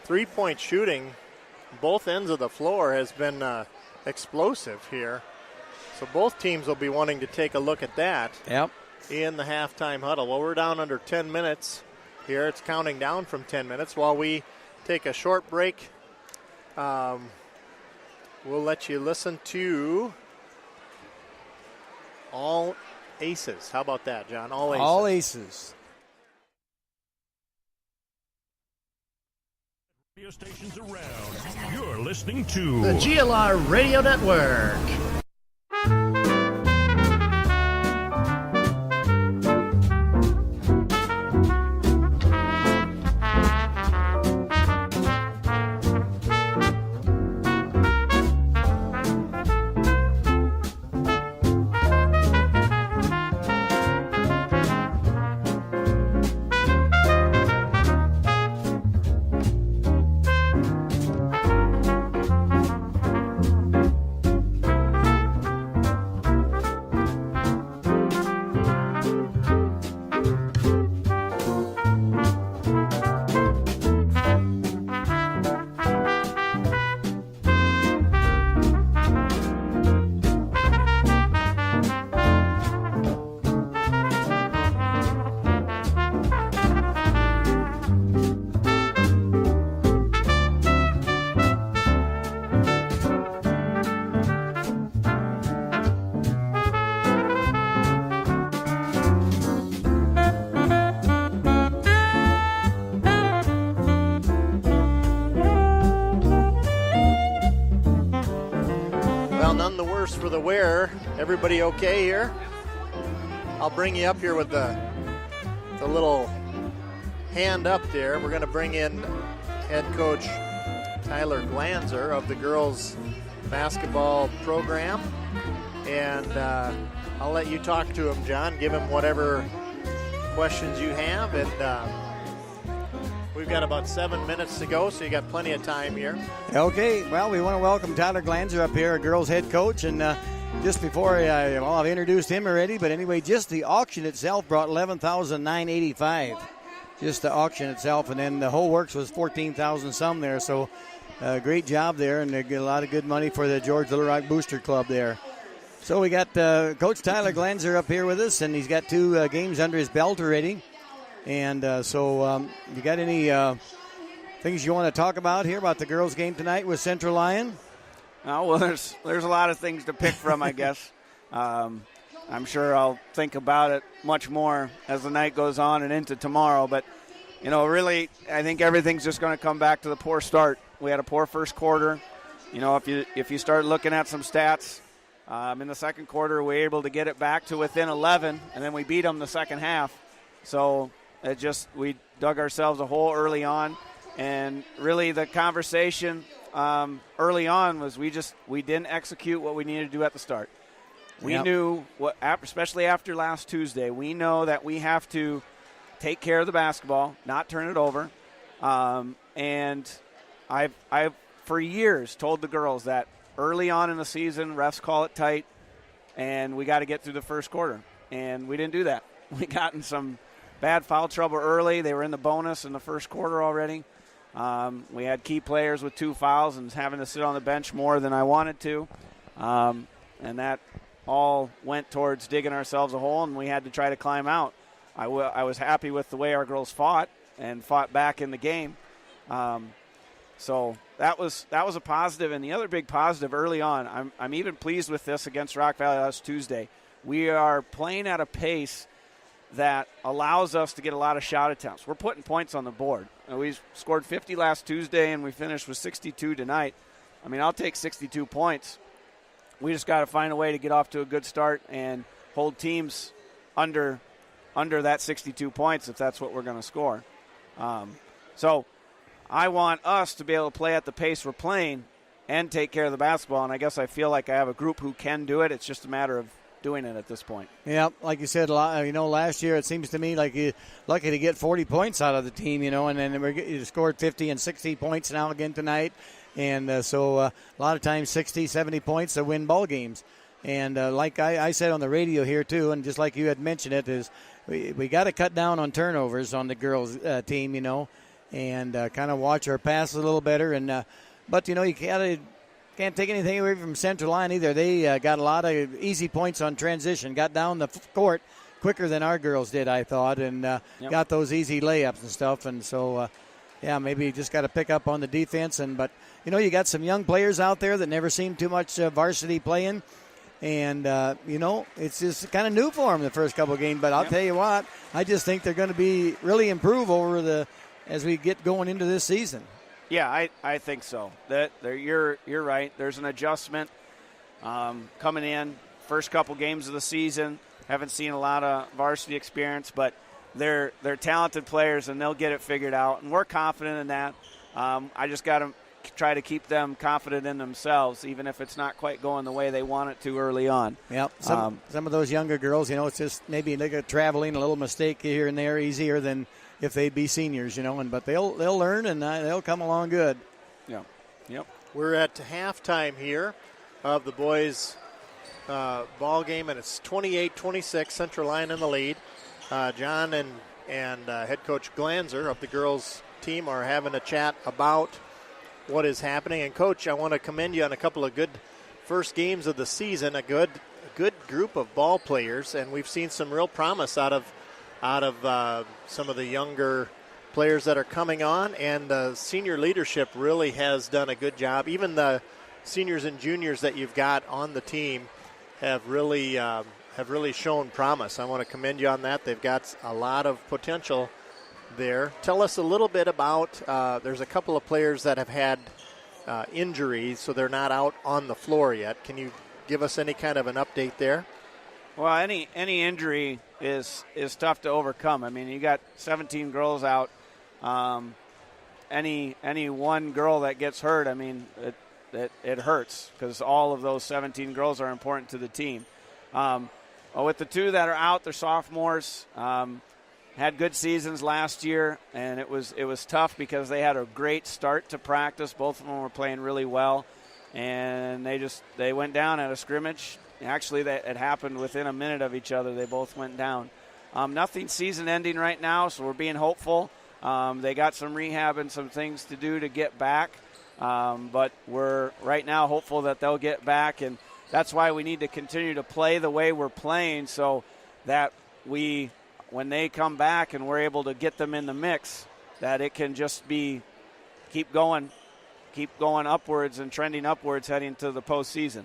three-point shooting, both ends of the floor, has been explosive here. So both teams will be wanting to take a look at that. Yep. In the halftime huddle. Well, we're down under 10 minutes here. It's counting down from 10 minutes. While we take a short break, we'll let you listen to All Aces. How about that, John? All Aces. All Aces. Radio stations around. You're listening to the GLR Radio Network. For the wear. Everybody okay here? I'll bring you up here with the little hand up there. We're going to bring in head coach Tyler Glanzer of the girls basketball program. And I'll let you talk to him, John. Give him whatever questions you have. And we've got about 7 minutes to go, so you got plenty of time here. Okay, well, we want to welcome Tyler Glanzer up here, our girls' head coach. And just before, I've introduced him already, but anyway, just the auction itself brought $11,985. Just the auction itself, and then the whole works was $14,000 some there. So great job there, and they get a lot of good money for the George Little Rock Booster Club there. So we got Coach Tyler Glanzer up here with us, and he's got 2 games under his belt already. And you got any things you want to talk about here about the girls' game tonight with Central Lyon? Oh, well, there's a lot of things to pick from, I guess. I'm sure I'll think about it much more as the night goes on and into tomorrow. But, really, I think everything's just going to come back to the poor start. We had a poor first quarter. If you start looking at some stats, in the second quarter we were able to get it back to within 11, and then we beat them the second half. So we dug ourselves a hole early on. And really the conversation early on was we didn't execute what we needed to do at the start. We knew, especially after last Tuesday, we know that we have to take care of the basketball, not turn it over. And I've for years told the girls that early on in the season, refs call it tight, and we got to get through the first quarter. And we didn't do that. We got in some bad foul trouble early. They were in the bonus in the first quarter already. We had key players with 2 fouls and having to sit on the bench more than I wanted to. And that all went towards digging ourselves a hole, and we had to try to climb out. I was happy with the way our girls fought back in the game. So that was a positive. And the other big positive early on, I'm even pleased with this against Rock Valley last Tuesday. We are playing at a pace that allows us to get a lot of shot attempts. We're putting points on the board. We scored 50 last Tuesday, and we finished with 62 tonight. I mean, I'll take 62 points. We just got to find a way to get off to a good start and hold teams under that 62 points if that's what we're going to score. So I want us to be able to play at the pace we're playing and take care of the basketball, and I guess I feel like I have a group who can do it. It's just a matter of doing it at this point. Yeah, like you said, last year it seems to me like you're lucky to get 40 points out of the team, and then you scored 50 and 60 points now again tonight. And so a lot of times 60, 70 points to win ball games. And like I said on the radio here too, and just like you had mentioned it, is we got to cut down on turnovers on the girls' team, and kind of watch our passes a little better. And but, you can't take anything away from Central Lyon either. They got a lot of easy points on transition, got down the court quicker than our girls did, I thought, and got those easy layups and stuff. And so, maybe you just got to pick up on the defense. But, you got some young players out there that never seen too much varsity playing. And, it's just kind of new for them the first couple of games. But I'll tell you what, I just think they're going to be really improve as we get going into this season. Yeah, I think so. You're right. There's an adjustment coming in. First couple games of the season, haven't seen a lot of varsity experience, but they're talented players and they'll get it figured out. And we're confident in that. I just got to try to keep them confident in themselves, even if it's not quite going the way they want it to early on. Yep. Some of those younger girls, it's just maybe they got traveling, a little mistake here and there, easier than if they'd be seniors, but they'll learn and they'll come along good. Yeah. Yep. We're at halftime here of the boys' ball game, and it's 28-26, Central Lyon in the lead. John and head coach Glanzer of the girls' team are having a chat about what is happening. And, Coach, I want to commend you on a couple of good first games of the season, a good group of ball players, and we've seen some real promise out of some of the younger players that are coming on, and the senior leadership really has done a good job. Even the seniors and juniors that you've got on the team have really shown promise. I want to commend you on that. They've got a lot of potential there. Tell us a little bit about, there's a couple of players that have had injuries, so they're not out on the floor yet. Can you give us any kind of an update there? Well, any injury is tough to overcome. I mean, you got 17 girls out. Any one girl that gets hurt, I mean, it hurts because all of those 17 girls are important to the team. With the two that are out, they're sophomores. Had good seasons last year, and it was tough because they had a great start to practice. Both of them were playing really well, and they went down at a scrimmage. Actually, it happened within a minute of each other. They both went down. Nothing season-ending right now, so we're being hopeful. They got some rehab and some things to do to get back, but we're right now hopeful that they'll get back, and that's why we need to continue to play the way we're playing so that when they come back and we're able to get them in the mix, that it can just keep going upwards and trending upwards heading to the postseason.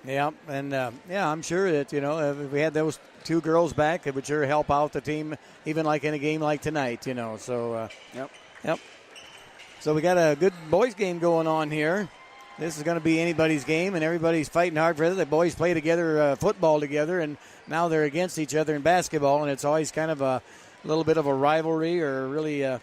Yeah, and I'm sure that, if we had those two girls back, it would sure help out the team, even like in a game like tonight, So, Yep. So we got a good boys game going on here. This is going to be anybody's game, and everybody's fighting hard for it. The boys play together, football together, and now they're against each other in basketball, and it's always kind of a little bit of a rivalry or really,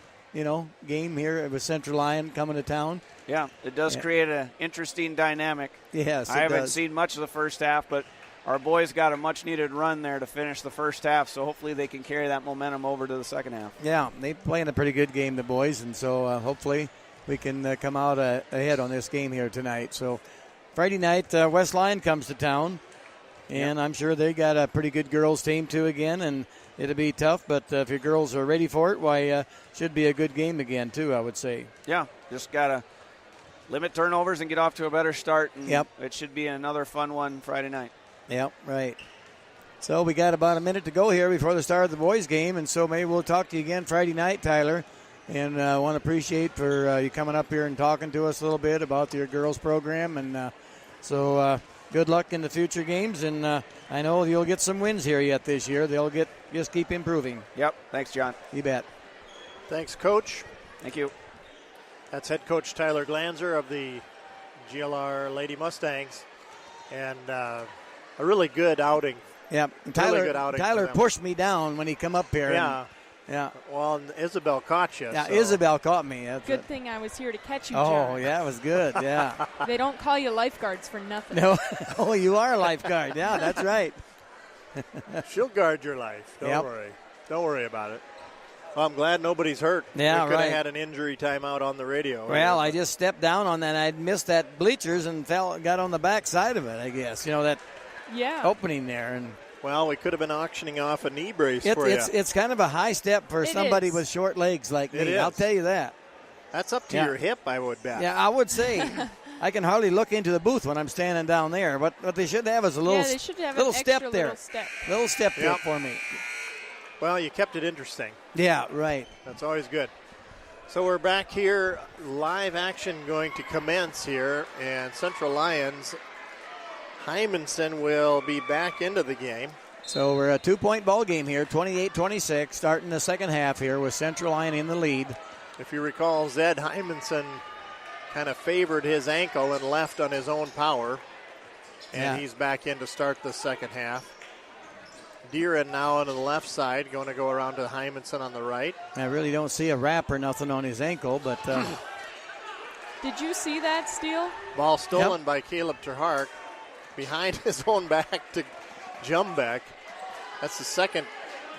game here with Central Lyon coming to town. Yeah, it does create an interesting dynamic. Yes, I haven't seen much of the first half, but our boys got a much-needed run there to finish the first half, so hopefully they can carry that momentum over to the second half. Yeah, they playing a pretty good game, the boys, and so hopefully we can come out ahead on this game here tonight. So Friday night, West Lyon comes to town, and I'm sure they got a pretty good girls team too again, and it'll be tough, but if your girls are ready for it, should be a good game again too, I would say. Yeah, just got to limit turnovers and get off to a better start, and it should be another fun one Friday night. Yep, right. So we got about a minute to go here before the start of the boys' game, and so maybe we'll talk to you again Friday night, Tyler. And I want to appreciate for you coming up here and talking to us a little bit about your girls program. And so good luck in the future games. And I know you'll get some wins here yet this year. Just keep improving. Yep. Thanks, John. You bet. Thanks, Coach. Thank you. That's head coach Tyler Glanzer of the GLR Lady Mustangs. And a really good outing. Yeah. Tyler pushed me down when he come up here. Yeah. Yeah. Well, and Isabel caught you. Yeah, so. Isabel caught me. Good thing I was here to catch you, John. Oh, yeah, it was good. Yeah. They don't call you lifeguards for nothing. No. Oh, you are a lifeguard. Yeah, that's right. She'll guard your life. Don't worry. Don't worry about it. Well, I'm glad nobody's hurt. Yeah, we could have had an injury timeout on the radio. Well, I just stepped down on that. I'd missed that bleachers and got on the back side of it, I guess. That opening there. And well, we could have been auctioning off a knee brace for you. It's kind of a high step for somebody with short legs like me. I'll tell you that. That's up to your hip, I would bet. Yeah, I would say. I can hardly look into the booth when I'm standing down there. What they should have is a little, they should have little an step extra there. Little step there for me. Well, you kept it interesting. Yeah, right. That's always good. So we're back here. Live action going to commence here. And Central Lyons, Hymanson will be back into the game. So we're a 2-point ball game here, 28-26, starting the second half here with Central Lyon in the lead. If you recall, Zed Hymanson kind of favored his ankle and left on his own power. And he's back in to start the second half. Deeren now on the left side, going to go around to Hymanson on the right. I really don't see a wrap or nothing on his ankle, but... Did you see that steal? Ball stolen by Caleb Terhark behind his own back to Jumbeck. That's the second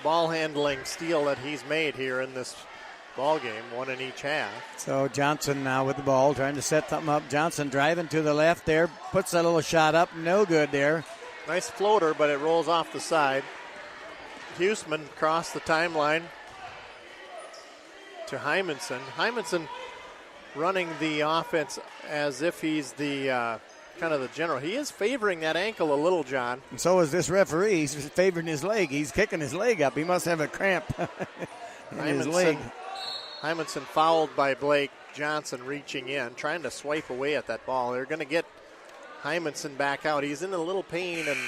ball handling steal that he's made here in this ball game, one in each half. So Johnson now with the ball, trying to set something up. Johnson driving to the left there, puts that little shot up, no good there. Nice floater, but it rolls off the side. Huseman crossed the timeline to Hymanson. Hymanson running the offense as if he's the kind of the general. He is favoring that ankle a little, John. And so is this referee. He's favoring his leg. He's kicking his leg up. He must have a cramp in his leg. Hymanson fouled by Blake Johnson reaching in, trying to swipe away at that ball. They're going to get Hymanson back out. He's in a little pain, and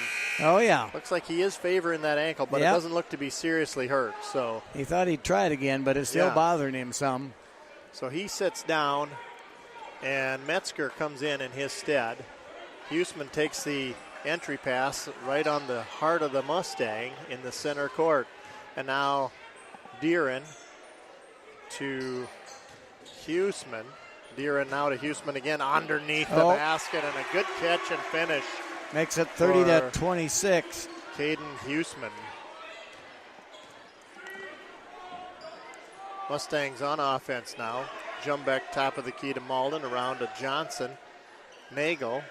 looks like he is favoring that ankle, but it doesn't look to be seriously hurt. So he thought he'd try it again, but it's still bothering him some. So he sits down, and Metzger comes in his stead. Huseman takes the entry pass right on the heart of the Mustang in the center court. And now Deeren to Huseman. Deeren now to Huseman again underneath the basket, and a good catch and finish. Makes it 30-26. Caden Huseman. Mustangs on offense now. Jumbeck top of the key to Malden, around to Johnson. Nagel.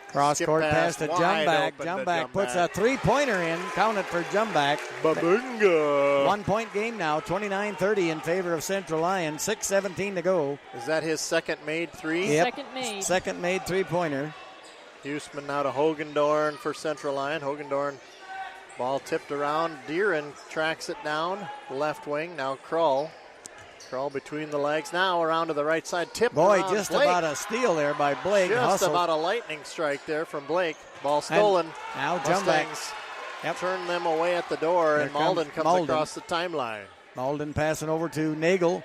Cross-court pass to Jumbeck. Jumbeck puts a three-pointer in. Counted for Jumbeck. Babunga. 1 point game now, 29-30 in favor of Central Lyon. 6:17 to go. Is that his second made three? Yep. Second made three-pointer. Huseman now to Hogendorn for Central Lyon. Hogendorn, ball tipped around. Deeren tracks it down. Left wing, now Krull. Krull between the legs. Now around to the right side. Tipped around. Just Blake. about a steal there by Blake. Just about a lightning strike there from Blake. Ball stolen. And now Mustangs turn them away at the door, and Malden comes across the timeline. Malden passing over to Nagel.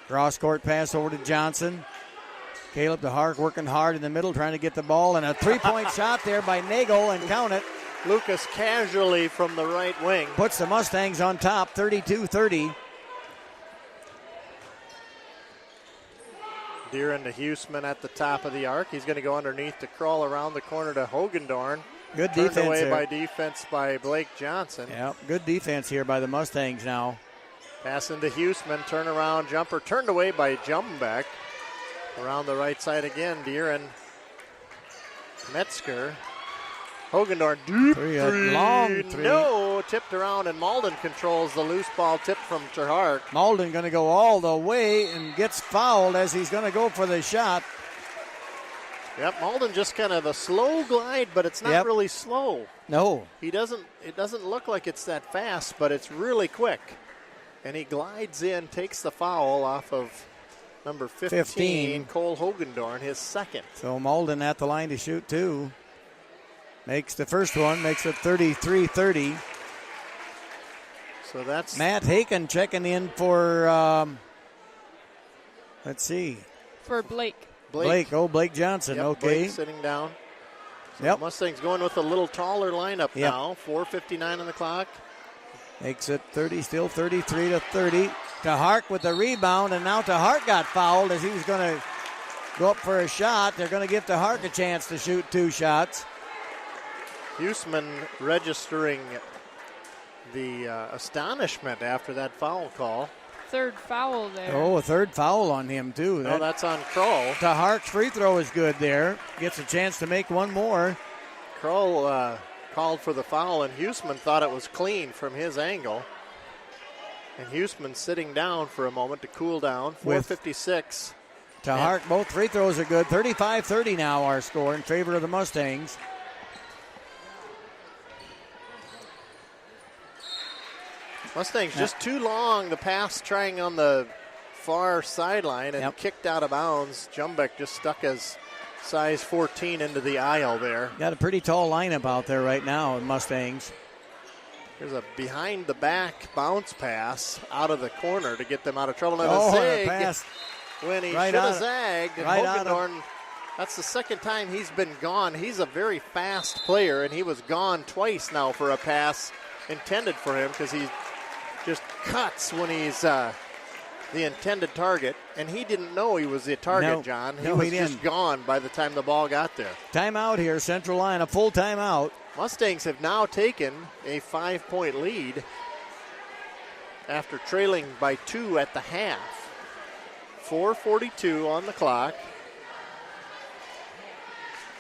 Cross-court pass over to Johnson. Caleb DeHark working hard in the middle, trying to get the ball, and a three-point shot there by Nagel, and count it. Lucas casually from the right wing. Puts the Mustangs on top, 32-30. Deeren to Huseman at the top of the arc. He's going to go underneath to Krull around the corner to Hogendorn. Good Turned defense away there. by defense by Blake Johnson. Yeah, good defense here by the Mustangs now. Passing to Huseman, turnaround jumper, turned away by Jumbeck. Around the right side again, Deeren, Metzger. Hogendorn, deep three. Long three. No, tipped around, and Malden controls the loose ball tip from Terhark. Malden going to go all the way and gets fouled as he's going to go for the shot. Yep, Malden just kind of a slow glide, but it's not really slow. No. It doesn't look like it's that fast, but it's really quick. And he glides in, takes the foul off of number 15. Cole Hogendorn, his second. So Malden at the line to shoot two. Makes the first one, makes it 33-30. So that's Matt Haken checking in for, let's see. For Blake. Blake Johnson, yep, okay. Blake sitting down. So Mustangs going with a little taller lineup now. 4:59 on the clock. Makes it 33-30. DeHark with the rebound, and now DeHark got fouled as he was going to go up for a shot. They're going to give DeHark a chance to shoot two shots. Huseman registering the astonishment after that foul call. Third foul there. Oh, a third foul on him, too. No, that's on Krull. DeHark's free throw is good there. Gets a chance to make one more. Krull called for the foul, and Huseman thought it was clean from his angle. And Huseman sitting down for a moment to cool down. 4:56. DeHark, both free throws are good. 35-30 now our score in favor of the Mustangs. Mustangs just too long. The pass trying on the far sideline and kicked out of bounds. Jumbeck just stuck his size 14 into the aisle there. Got a pretty tall lineup out there right now in Mustangs. There's a behind-the-back bounce pass out of the corner to get them out of trouble. And a zig pass when he right should have zagged. And right Hogendorn, that's the second time he's been gone. He's a very fast player, and he was gone twice now for a pass intended for him because he just cuts when he's the intended target, and he didn't know he was the target, John. He was just gone by the time the ball got there. Timeout here, Central Lyon, a full timeout. Mustangs have now taken a 5-point lead after trailing by 2 at the half. 4:42 on the clock.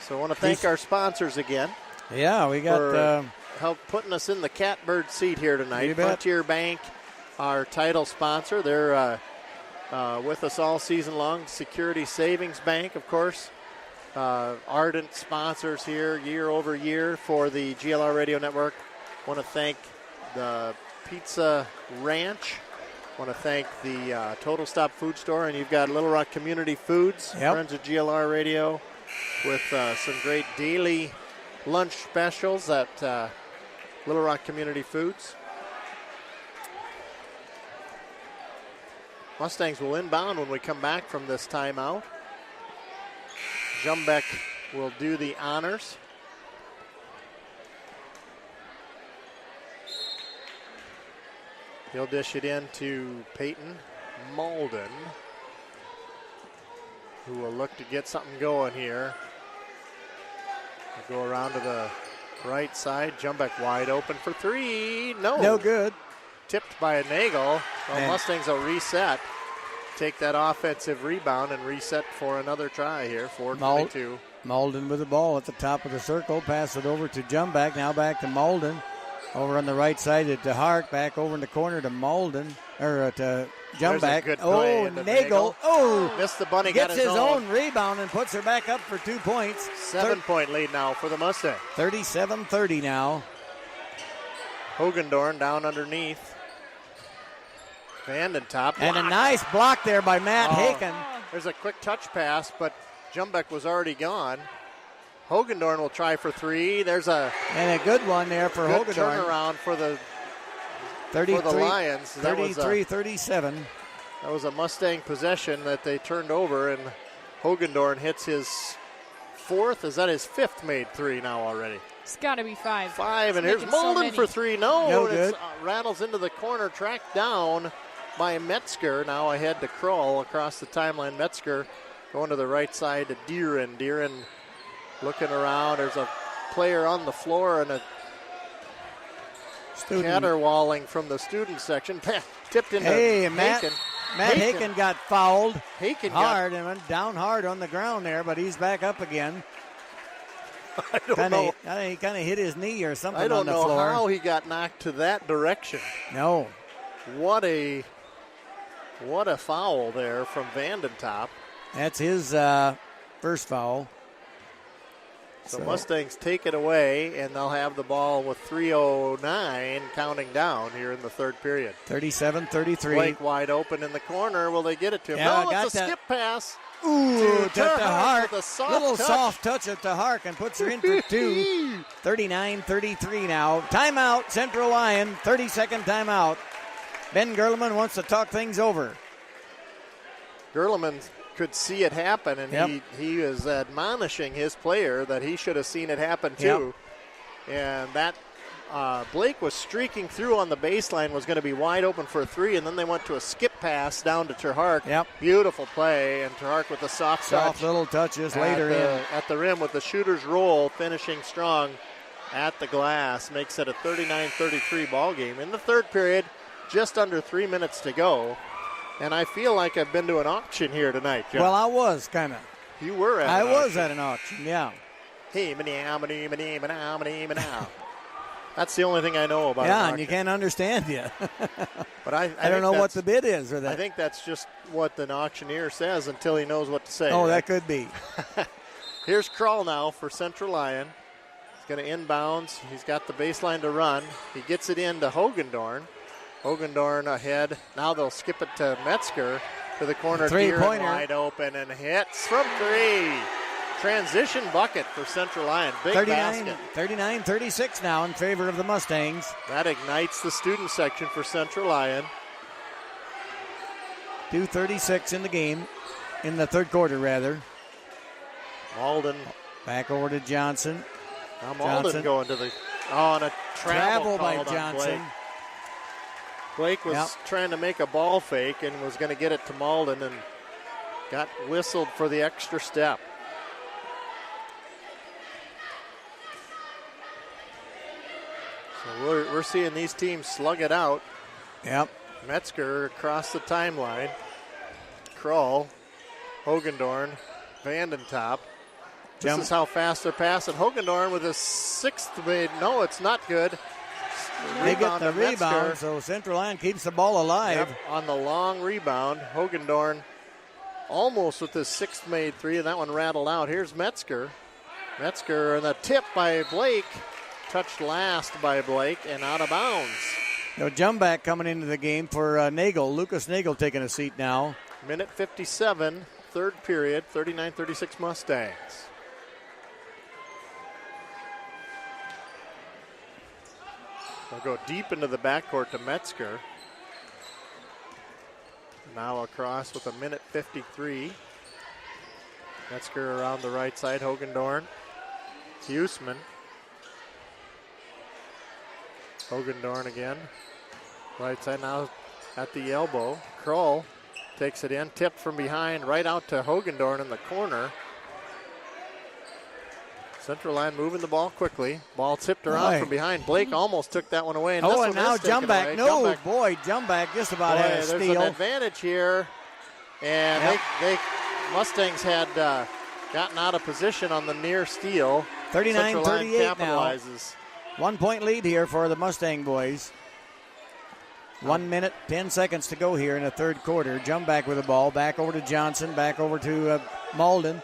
So I want to thank our sponsors again. Yeah, we got help putting us in the catbird seat here tonight. Frontier Bank, our title sponsor. They're with us all season long. Security Savings Bank, of course. Ardent sponsors here year over year for the GLR Radio Network. Want to thank the Pizza Ranch. Want to thank the Total Stop Food Store. And you've got Little Rock Community Foods, friends of GLR Radio, with some great daily lunch specials at Little Rock Community Foods. Mustangs will inbound when we come back from this timeout. Jumbeck will do the honors. He'll dish it in to Peyton. Malden, who will look to get something going here. They'll go around to the right side. Jumbeck wide open for three. No good. Tipped by a Nagel. Well, Mustangs will reset. Take that offensive rebound and reset for another try here. 4:22. Malden with the ball at the top of the circle. Pass it over to Jumbeck. Now back to Malden. Over on the right side to Hark. Back over in the corner to Malden. Or to Jumbeck. Nagel. Oh, missed the bunny. Gets his own rebound and puts her back up for 2 points. 7-point lead now for the Mustangs. 37-30 now. Hogendorn down underneath. Vandentop. And a nice block there by Matt Haken. There's a quick touch pass, but Jumbeck was already gone. Hogendorn will try for three. There's a good one there for good Hogendorn. Turnaround for the Lions. 33-37. That was a Mustang possession that they turned over, and Hogendorn hits his fourth. Is that his fifth made three now already? It's got to be five. And here's Malden for three. No good. Rattles into the corner, tracked down by Metzger. Now ahead to Kroll across the timeline. Metzger going to the right side to Deeren. Deeren looking around. There's a player on the floor and a caterwauling from the student section. Tipped into Haken. Matt Haken got fouled hard and went down hard on the ground there, but he's back up again. I don't know. I think he kind of hit his knee or something on the floor. I don't know how he got knocked to that direction. No. What a foul there from Vandentop. That's his first foul. So Mustangs take it away, and they'll have the ball with 3:09 counting down here in the third period. 37-33. Blake wide open in the corner. Will they get it to him? Yeah, no, it's a skip pass. Ooh, to Hark. Soft touch at the Hark and puts her in for two. 39-33 now. Timeout, Central Lyon. 30-second timeout. Ben Gerleman wants to talk things over. Gerleman could see it happen, and he is admonishing his player that he should have seen it happen too. And that Blake was streaking through on the baseline, was going to be wide open for a three, and then they went to a skip pass down to Terhark. Beautiful play, and Terhark with a soft little touches later at the rim with the shooter's roll, finishing strong at the glass, makes it a 39-33 ball game. In the third period, just under 3 minutes to go. And I feel like I've been to an auction here tonight, John. Well, I was kind of. You were at an auction. I was at an auction, yeah. That's the only thing I know about an auction. Yeah, and you can't understand yet. But I don't know what the bid is. I think that's just what an auctioneer says until he knows what to say. Oh, right? That could be. Here's Kroll now for Central Lyon. He's going to inbounds. He's got the baseline to run. He gets it into Hogendorn. Hogendorn ahead. Now they'll skip it to Metzger to the corner. Three-pointer. Wide open and hits from three. Transition bucket for Central Lyon. Big basket. 39-36 now in favor of the Mustangs. That ignites the student section for Central Lyon. 2:36 in the game, in the third quarter rather. Malden. Back over to Johnson. Now Malden going to the, and a travel by Johnson. Blake was trying to make a ball fake and was going to get it to Malden and got whistled for the extra step. So we're seeing these teams slug it out. Yep. Metzger across the timeline. Kroll, Hogendorn, Vandentop. This is how fast they're passing. Hogendorn with his sixth made. No, it's not good. They get the rebound, so Central Lyon keeps the ball alive. On the long rebound, Hogendorn almost with his sixth made three, and that one rattled out. Here's Metzger. Metzger and the tip by Blake. Touched last by Blake and out of bounds. No jump back coming into the game for Nagel. Lucas Nagel taking a seat now. Minute 57, third period, 39-36 Mustangs. They'll go deep into the backcourt to Metzger. Now across with a minute 53. Metzger around the right side, Hogendorn. It's Huesman. Hogendorn again. Right side now at the elbow. Kroll takes it in, tipped from behind, right out to Hogendorn in the corner. Central line moving the ball quickly. Ball tipped around from behind. Blake almost took that one away. And and now Jumback. No, boy, Jumback just about had a steal. There's an advantage here. And they Mustangs had gotten out of position on the near steal. 39-38 now. Capitalizes. 1 point lead here for the Mustang boys. 1 minute, 10 seconds to go here in the third quarter. Jumback with the ball. Back over to Johnson. Back over to Malden.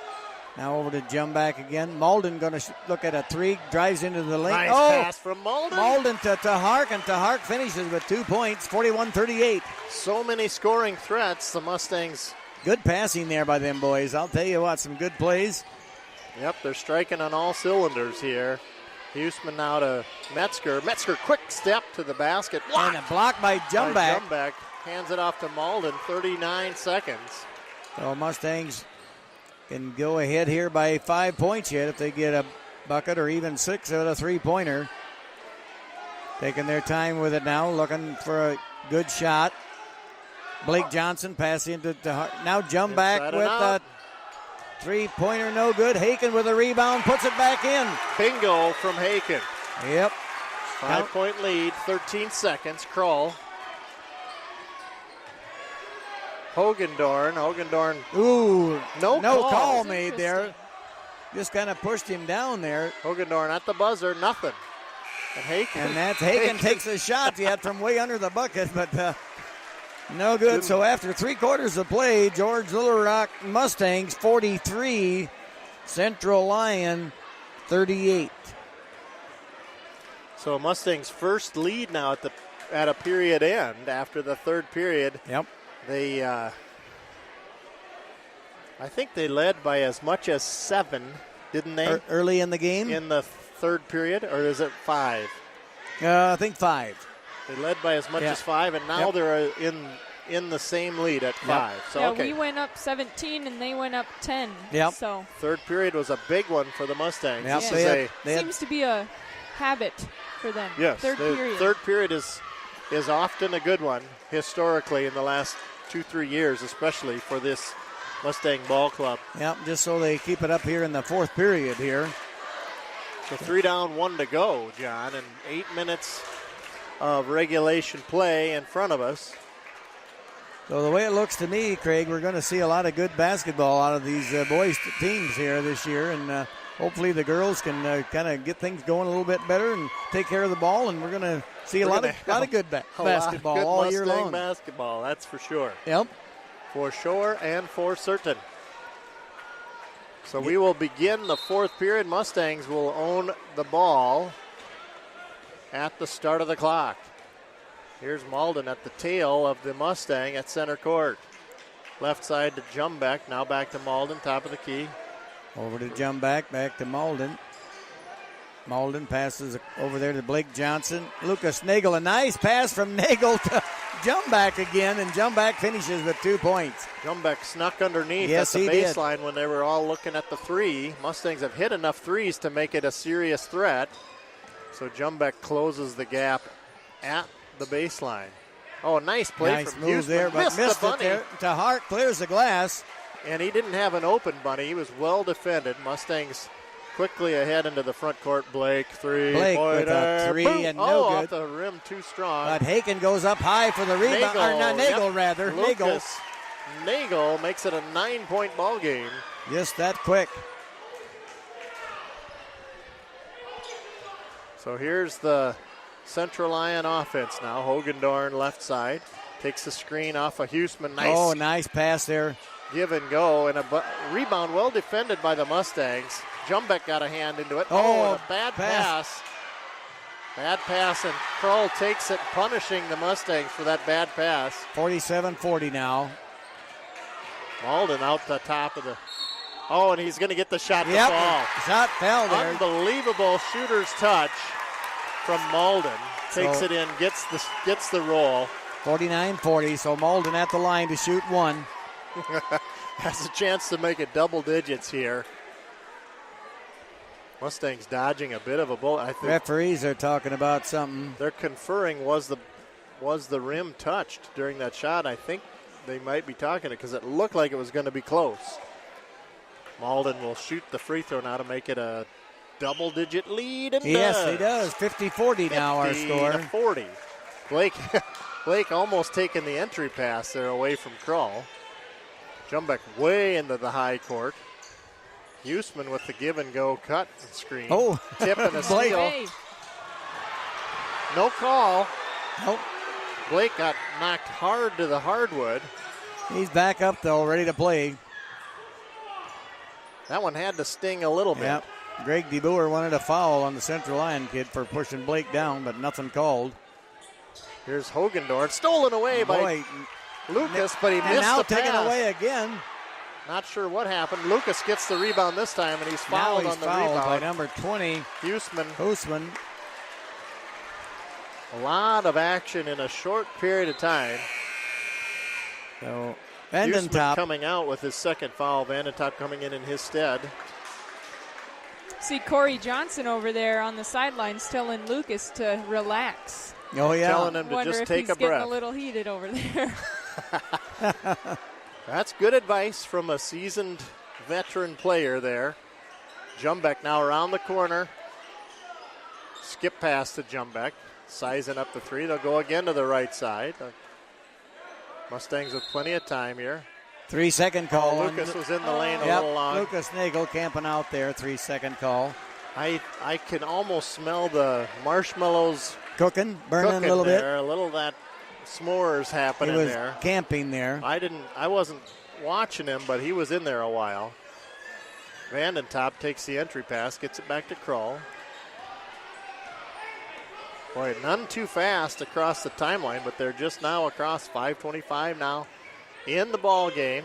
Now over to Jumback again. Malden going to look at a three. Drives into the lane. Nice pass from Malden. Malden to Hark, and Hark finishes with 2 points, 41-38. So many scoring threats. The Mustangs. Good passing there by them boys. I'll tell you what, some good plays. Yep, they're striking on all cylinders here. Huseman now to Metzger. Metzger, quick step to the basket. And a block by Jumback. Jumback hands it off to Malden. 39 seconds. So Mustangs can go ahead here by 5 points yet if they get a bucket or even 6 out of a three-pointer. Taking their time with it now, looking for a good shot. Blake Johnson passing to now Jumback with a three-pointer, no good. Haken with a rebound, puts it back in. Bingo from Haken. Yep. 5 point lead, 13 seconds. Kroll. Hogendorn. Ooh, no call made there. Just kind of pushed him down there. Hogendorn at the buzzer, nothing. And Haken. And that's Haken takes a shot yet from way under the bucket, but no good. So after 3 quarters of play, George Little Rock Mustangs 43, Central Lyon 38. So Mustangs' first lead now at a period end after the third period. Yep. They, I think they led by as much as 7, didn't they? Early in the game? In the third period, or is it 5? I think 5. They led by as much as 5, and now they're in the same lead at 5. Yep. So we went up 17, and they went up 10. Yep. So third period was a big one for the Mustangs. Yep. Seems to be a habit for them. Yes. Third period. Third period is often a good one historically in the last 2-3 years, especially for this Mustang ball club. Yep, just so they keep it up here in the fourth period here. So 3 down, 1 to go, John, and 8 minutes of regulation play in front of us. So the way it looks to me, Craig, we're going to see a lot of good basketball out of these boys teams here this year, and hopefully the girls can kind of get things going a little bit better and take care of the ball, and we're going to see a lot of good basketball all year long. Basketball, that's for sure. Yep. For sure and for certain. So we will begin the fourth period. Mustangs will own the ball at the start of the clock. Here's Malden at the tail of the Mustang at center court. Left side to Jumback, now back to Malden, top of the key. Over to Jumback, back to Malden. Malden passes over there to Blake Johnson. Lucas Nagel, a nice pass from Nagel to Jumback again, and Jumback finishes with 2 points. Jumback snuck underneath at the baseline when they were all looking at the three. Mustangs have hit enough threes to make it a serious threat. So Jumback closes the gap at the baseline. Oh, nice play from move there, but missed the it there. To Hart, clears the glass. And he didn't have an open bunny. He was well defended. Mustangs quickly ahead into the front court. Blake with a three. Boom. And no good. Off the rim, too strong. But Haken goes up high for the rebound. Lucas Nagel makes it a 9-point ball game. Just that quick. So here's the Central Lyon offense now. Hogendorn left side. Takes the screen off of Huseman. Nice pass there. Give and go. And a rebound well defended by the Mustangs. Jumbeck got a hand into it. And a bad pass. Bad pass, and Kroll takes it, punishing the Mustangs for that bad pass. 47-40 now. Malden out the top of the... and he's going to get the shot to fall. Shot fell there. Unbelievable shooter's touch from Malden. Takes it in, gets the roll. 49-40, so Malden at the line to shoot one. Has a chance to make it double digits here. Mustangs dodging a bit of a bullet. I think referees are talking about something. They're conferring was the rim touched during that shot. I think they might be talking it because it looked like it was going to be close. Malden will shoot the free throw now to make it a double-digit lead. And yes, he does. 50-40 now our score. 40. Blake almost taking the entry pass there away from Krull. Jumbeck way into the high court. Huseman with the give-and-go cut and screen. Oh, tip and a steal. No call. Nope. Blake got knocked hard to the hardwood. He's back up, though, ready to play. That one had to sting a little bit. Yep. Greg DeBoer wanted a foul on the Central Lyon kid for pushing Blake down, but nothing called. Here's Hogendorf, stolen away by Lucas, but he missed now the pass. taken away again. Not sure what happened. Lucas gets the rebound this time, and he's fouled on the rebound by number 20, Huseman. A lot of action in a short period of time. So Huseman coming out with his second foul. Vandentop coming in his stead. See Corey Johnson over there on the sidelines telling Lucas to relax. Oh, yeah. Telling him to just take a breath. Wonder if he's getting a little heated over there. That's good advice from a seasoned veteran player there. Jumbeck now around the corner. Skip pass to Jumbeck. Sizing up the three. They'll go again to the right side. Mustangs with plenty of time here. 3-second call. Lucas was in the lane a little long. Lucas Nagel camping out there. 3-second call. I can almost smell the marshmallows burning a little there. bit. A little of that s'mores happening there. He was camping there. I wasn't watching him, but he was in there a while. Vandentop takes the entry pass, gets it back to Krull. Boy, none too fast across the timeline, but they're just now across 5:25 now in the ball game.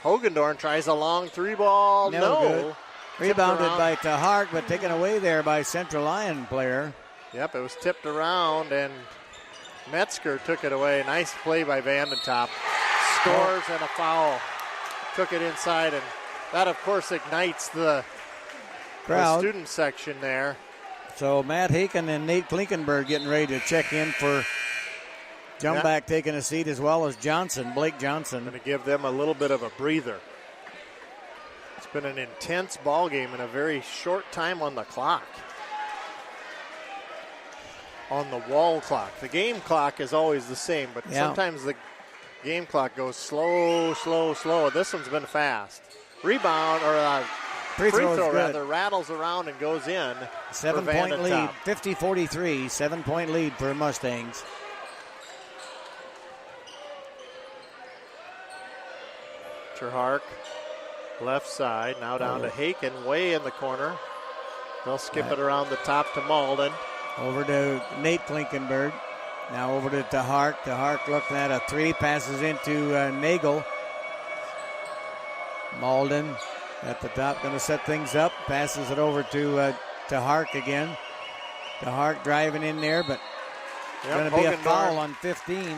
Hogendorn tries a long three ball. No. Good. Rebounded by Tahart, but taken away there by Central Lyon player. Yep, it was tipped around, and Metzger took it away. Nice play by Vandentop. Scores and a foul. Took it inside, and that, of course, ignites the crowd, the student section there. So Matt Haken and Nate Klinkenberg getting ready to check in for Jumbeck taking a seat, as well as Blake Johnson. Going to give them a little bit of a breather. It's been an intense ball game in a very short time on the clock. On the wall clock. The game clock is always the same, but sometimes the game clock goes slow. This one's been fast. Rebound, or free throw rather, rattles around and goes in. 7-point lead, 50-43, 7-point lead for Mustangs. Terhark, left side, now down to Haken, way in the corner. They'll skip it around the top to Malden. Over to Nate Klinkenberg. Now over to Tahart. Tahart looking at a three, passes into Nagel. Malden at the top, going to set things up. Passes it over to Tahart again. Tahart driving in there, but going to be a foul on 15.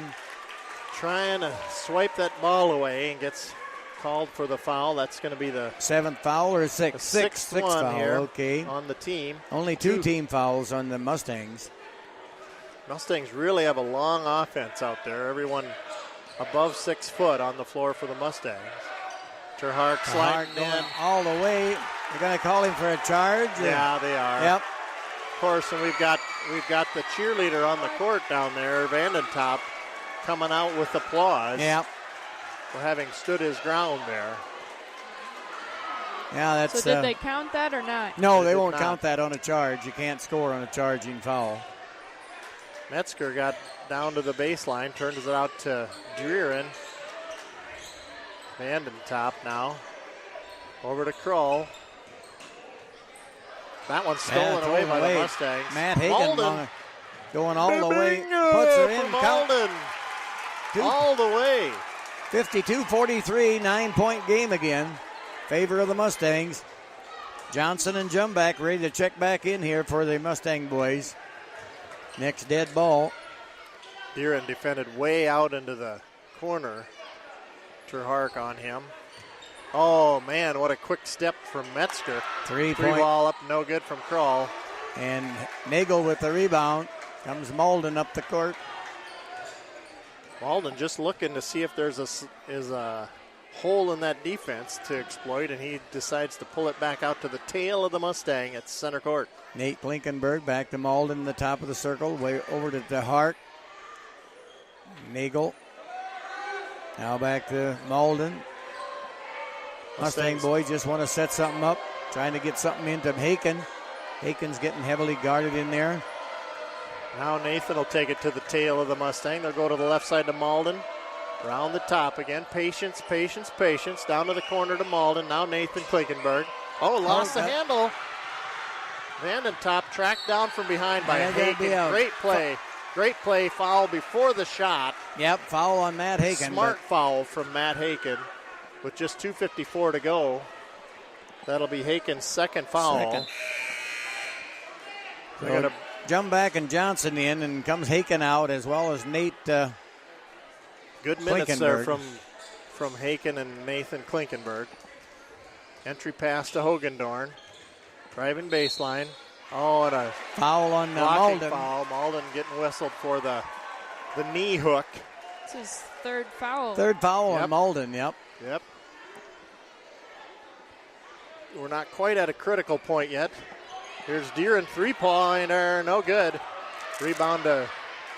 Trying to swipe that ball away and gets called for the foul. That's going to be the seventh foul or sixth? Sixth one foul here on the team. Only two team fouls on the Mustangs. Mustangs really have a long offense out there. Everyone above 6 foot on the floor for the Mustangs. Terhark sliding in all the way. They're going to call him for a charge. Yeah, they are. Yep. Of course, and we've got the cheerleader on the court down there, Vandentop, coming out with applause. Yep. For having stood his ground there. Yeah, that's. So did they count that or not? No, they won't count that on a charge. You can't score on a charging foul. Metzger got down to the baseline, turns it out to Dreeren. Vandentop now. Over to Krull. That one's stolen away by the Mustangs. Matt Hagen going all the way. Puts her in. Malden. All the way. 52-43, 9-point game again. Favor of the Mustangs. Johnson and Jumbeck ready to check back in here for the Mustang boys. Next dead ball. Deeren defended way out into the corner. Terhark on him. Oh, man, what a quick step from Metzger. Three ball up, no good from Krull. And Nagel with the rebound. Comes Malden up the court. Malden just looking to see if there's a hole in that defense to exploit, and he decides to pull it back out to the tail of the Mustang at center court. Nate Blinkenberg back to Malden in the top of the circle, way over to DeHart. Nagel. Now back to Malden. Mustang boys just want to set something up, trying to get something into Haken. Haken's getting heavily guarded in there. Now Nathan will take it to the tail of the Mustang. They'll go to the left side to Malden. Around the top again. Patience, patience, patience. Down to the corner to Malden. Now Nathan Klinkenberg. Oh, lost the handle. Vandentop tracked down from behind by Haken. Great play. Great play. Foul before the shot. Yep, foul on Matt Haken. Smart foul from Matt Haken with just 2:54 to go. That'll be Haken's second foul. So Jumback and Johnson in, and comes Haken out as well as Nate Good minutes there from Haken and Nathan Klinkenberg. Entry pass to Hogendorn. Driving baseline. Oh, and a foul on Malden. Foul. Malden getting whistled for the knee hook. It's his third foul. Third foul on Malden, yep. We're not quite at a critical point yet. Here's Deeren, three-pointer, no good. Rebound to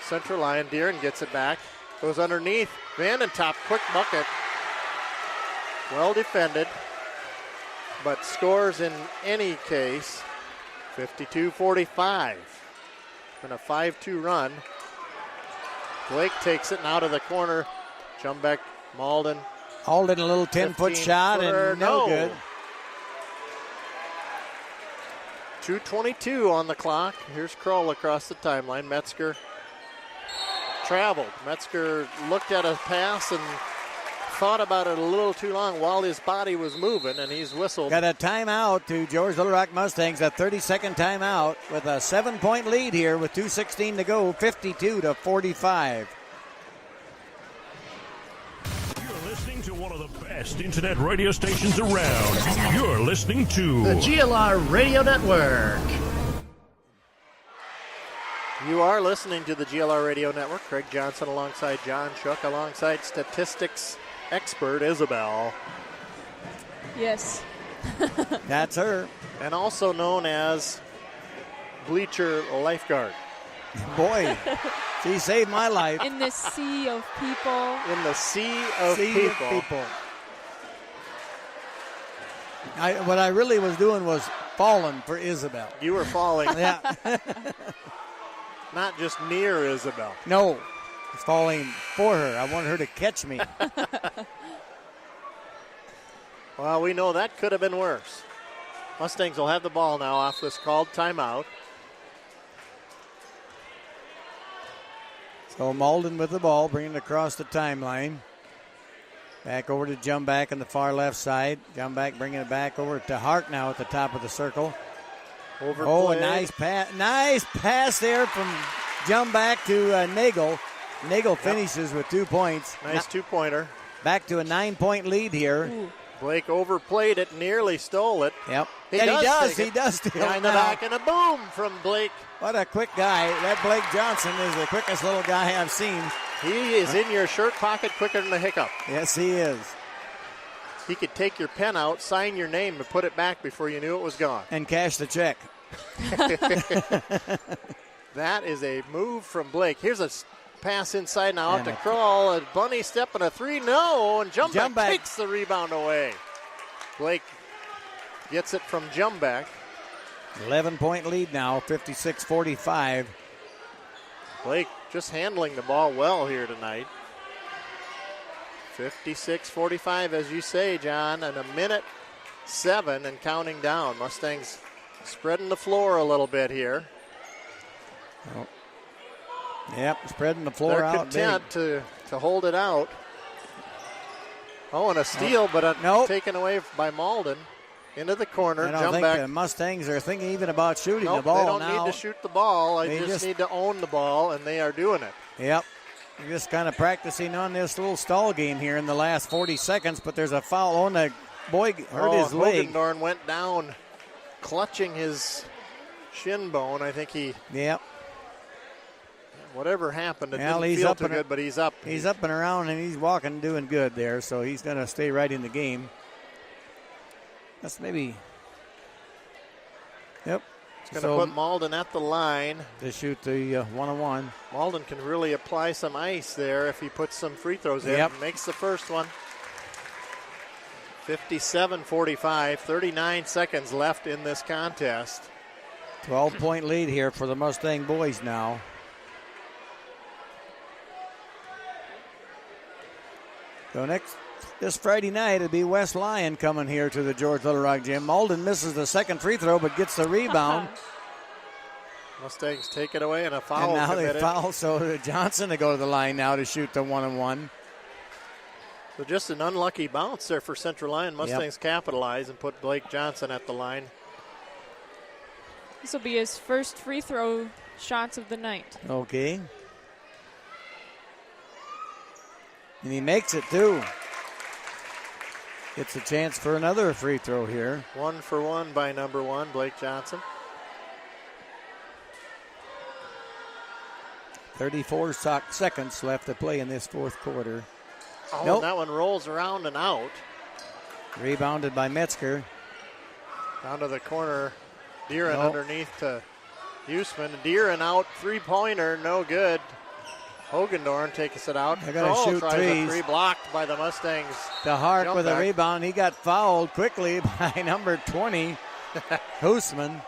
Central Lyon. Deeren gets it back. Goes underneath. Vandentop, quick bucket. Well defended. But scores in any case. 52-45. Been a 5-2 run. Blake takes it now to the corner. Jumbeck, Malden. Malden a little 10-foot shot and no good. 2:22 on the clock. Here's Kroll across the timeline. Metzger traveled. Metzger looked at a pass and thought about it a little too long while his body was moving, and he's whistled. Got a timeout to George Little Rock Mustangs, a 30-second timeout with a 7-point lead here with 2:16 to go, 52-45. You're listening to one of the best internet radio stations around. You're listening to the GLR Radio Network. You are listening to the GLR Radio Network. Craig Johnson alongside John Shook, alongside statistics expert Isabel. Yes. That's her. And also known as bleacher lifeguard. Boy, she saved my life. In this sea of people. In the sea of people. What I really was doing was falling for Isabel. You were falling. Yeah. Not just near Isabel. No, it's falling for her. I wanted her to catch me. Well, we know that could have been worse. Mustangs will have the ball now off this called timeout. So Malden with the ball, bringing it across the timeline. Back over to Jumback on the far left side. Jumback bringing it back over to Hart now at the top of the circle. Overplayed. Oh, a nice pass. Nice pass there from Jumback to Nagel. Nagel finishes with 2 points. Nice two-pointer. Back to a 9-point lead here. Ooh. Blake overplayed it, nearly stole it. Yep. He does steal behind it the now. back, and a boom from Blake. What a quick guy. That Blake Johnson is the quickest little guy I've seen. He is in your shirt pocket quicker than a hiccup. Yes, he is. He could take your pen out, sign your name, and put it back before you knew it was gone. And cash the check. That is a move from Blake. Here's a pass inside now out to Kroll. A bunny step and a three. No, and Jumback takes the rebound away. Blake gets it from Jumback. 11-point lead now, 56-45. Blake just handling the ball well here tonight. 56-45, as you say, John, and a minute 7 and counting down. Mustangs spreading the floor a little bit here. Oh. Yep, spreading the floor They're out. content to hold it out. Oh, and a steal, but taken away by Malden. Into the corner. I don't think the Mustangs are thinking even about shooting the ball they don't now. need to shoot the ball. They just need to own the ball, and they are doing it. Yep. They're just kind of practicing on this little stall game here in the last 40 seconds, but there's a foul on the boy hurt his leg. Hogendorn went down clutching his shin bone. I think he... Yep. whatever happened, it Well, didn't he's feel up too and- good, but he's up. He's up and around, and he's walking, doing good there, so he's going to stay right in the game. That's maybe. Yep. It's going to put Malden at the line. To shoot the one-on-one. Malden can really apply some ice there if he puts some free throws in. Yep. Makes the first one. 57-45, 39 seconds left in this contest. 12-point lead here for the Mustang boys now. So this Friday night, it'll be West Lyon coming here to the George Little Rock Gym. Malden misses the second free throw, but gets the rebound. Mustangs take it away, and a foul And now committed. they foul, so Johnson to go to the line now to shoot the one-on-one. So just an unlucky bounce there for Central Lyon. Mustangs capitalize and put Blake Johnson at the line. This will be his first free throw shots of the night. Okay. And he makes it, too. Gets a chance for another free throw here. 1 for 1 by number 1, Blake Johnson. 34 seconds left to play in this fourth quarter. Oh, Nope. and that one rolls around and out. Rebounded by Metzger. Down to the corner. Deeren Nope. underneath to Huseman. Deeren out, three-pointer, no good. Hogendorn takes it out. They're gonna Kroll shoot tries threes. a three, blocked by the Mustangs. To Hart Jump with a back. rebound. He got fouled quickly by number 20, Huseman.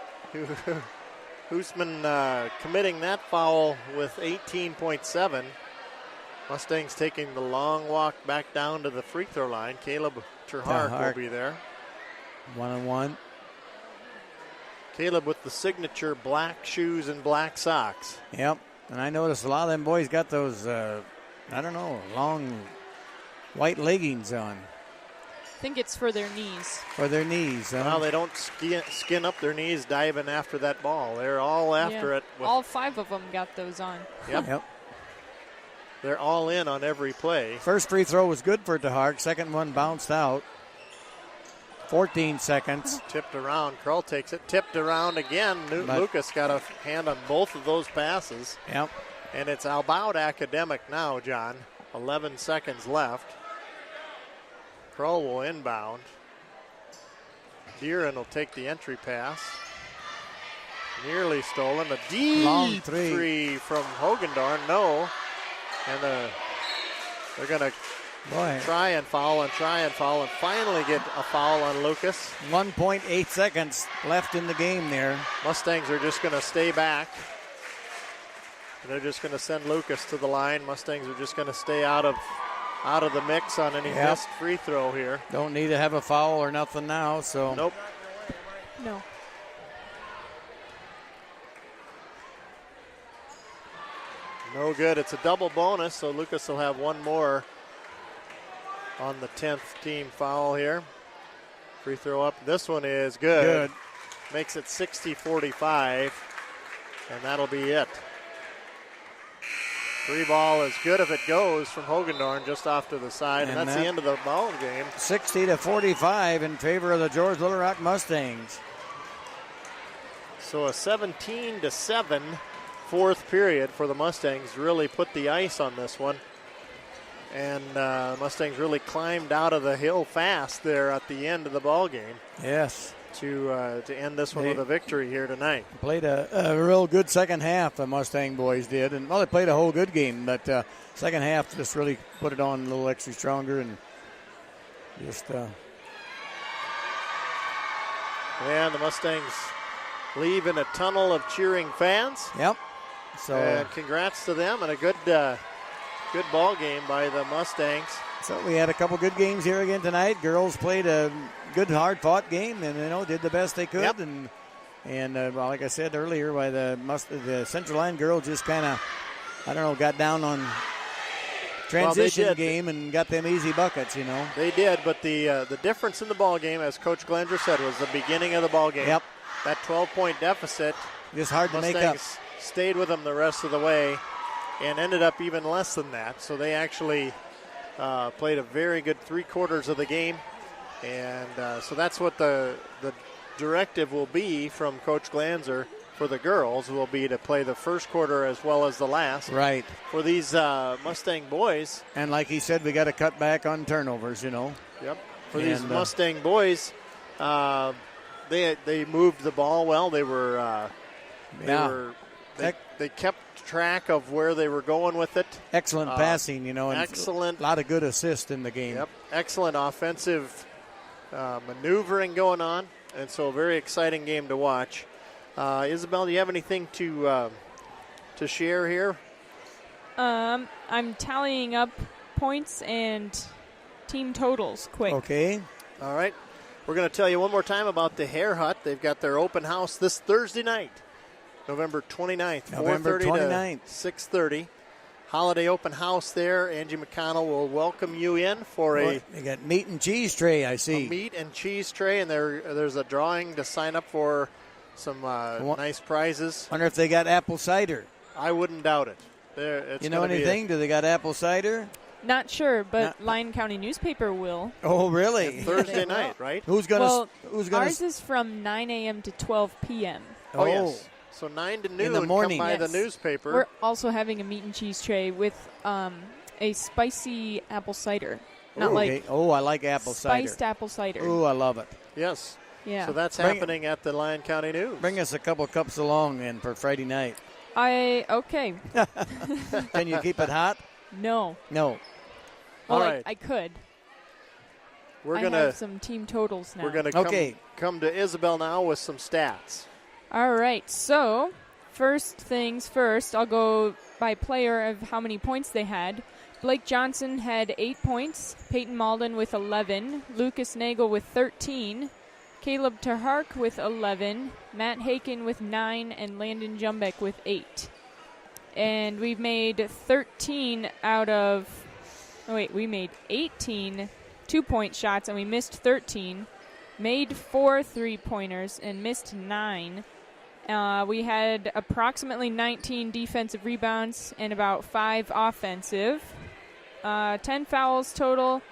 Huseman committing that foul with 18.7. Mustangs taking the long walk back down to the free throw line. Caleb Terhark will be there. One-on-one. Caleb with the signature black shoes and black socks. Yep. And I noticed a lot of them boys got those, long white leggings on I think it's for their knees. for their knees. Well, they don't skin up their knees diving after that ball. They're all after it. All 5 of them got those on. Yep. They're all in on every play. First free throw was good for DeHart. Second one bounced out. 14 seconds. Tipped around. Krull takes it. Tipped around again. Lucas got a hand on both of those passes. Yep. And it's about academic now, John. 11 seconds left. Krull will inbound. Deeren will take the entry pass. Nearly stolen. A deep Long three from Hogendorn. No. And they're going to try and foul and finally get a foul on Lucas. 1.8 seconds left in the game there. Mustangs are just going to stay back. They're just going to send Lucas to the line. Mustangs are just going to stay out of the mix on any missed free throw here. Don't need to have a foul or nothing now, so. Nope. No. No good. It's a double bonus, so Lucas will have one more on the 10th team foul here. Free throw up. This one is good. Makes it 60-45, and that'll be it. Free ball is good if it goes from Hogendorn just off to the side, and that's the end of the ball game. 60-45 in favor of the George Little Rock Mustangs. So a 17-7 fourth period for the Mustangs. Really put the ice on this one. And Mustangs really climbed out of the hill fast there at the end of the ball game. Yes. To end this one with a victory here tonight. Played a real good second half, the Mustang boys did. And, well, they played a whole good game, but second half just really put it on a little extra stronger and just... And the Mustangs leave in a tunnel of cheering fans. Yep. So and congrats to them and a good ball game by the Mustangs. So we had a couple good games here again tonight. Girls played a good, hard-fought game and did the best they could. Yep. And well, like I said earlier, by the Central Line girls just kind of, got down on transition game and got them easy buckets. They did, but the difference in the ball game, as Coach Glenger said, was the beginning of the ball game. Yep. That 12-point deficit. Just hard to make up. Stayed with them the rest of the way and ended up even less than that. So they actually played a very good 3/4 of the game. And so that's what the directive will be from Coach Glanzer for the girls will be to play the first quarter as well as the last. Right. For these Mustang boys. And like he said, we got to cut back on turnovers, Yep. For these Mustang boys, they moved the ball well. They kept track of where they were going with it. Excellent passing, and excellent. A lot of good assists in the game. Yep. Excellent offensive maneuvering going on, and so a very exciting game to watch. Isabel, do you have anything to share here? I'm tallying up points and team totals quick. Okay. All right. We're going to tell you one more time about the Hare Hut. They've got their open house this Thursday night, November 29th, 4:30 to 6:30. Holiday open house there. Angie McConnell will welcome you in for They got meat and cheese tray, I see. A meat and cheese tray, and there's a drawing to sign up for some nice prizes. Wonder if they got apple cider. I wouldn't doubt it. You know anything? Do they got apple cider? Not sure, but Lyon County newspaper will. Oh, really? Thursday night, right? Who's gonna? Ours is from 9 a.m. to 12 p.m. Oh, yes. So 9 to noon. In the morning. Come by the newspaper. We're also having a meat and cheese tray with a spicy apple cider. Not like I like apple cider. Spiced apple cider. Oh, I love it. Yes. Yeah. So that's happening at the Lyon County News. Bring us a couple cups along then for Friday night. Okay. Can you keep it hot? No. No. Well, All right. I could. I have some team totals now. We're going to come to Isabel now with some stats. All right. So, first things first, I'll go by player of how many points they had. Blake Johnson had 8 points. Peyton Malden with 11. Lucas Nagel with 13. Caleb Tahark with 11. Matt Haken with 9. And Landon Jumbeck with 8. And we've made 13 out of... we made 18 2-point shots, and we missed 13. Made 4 3-pointers and missed 9. We had approximately 19 defensive rebounds and about 5 offensive. 10 fouls total.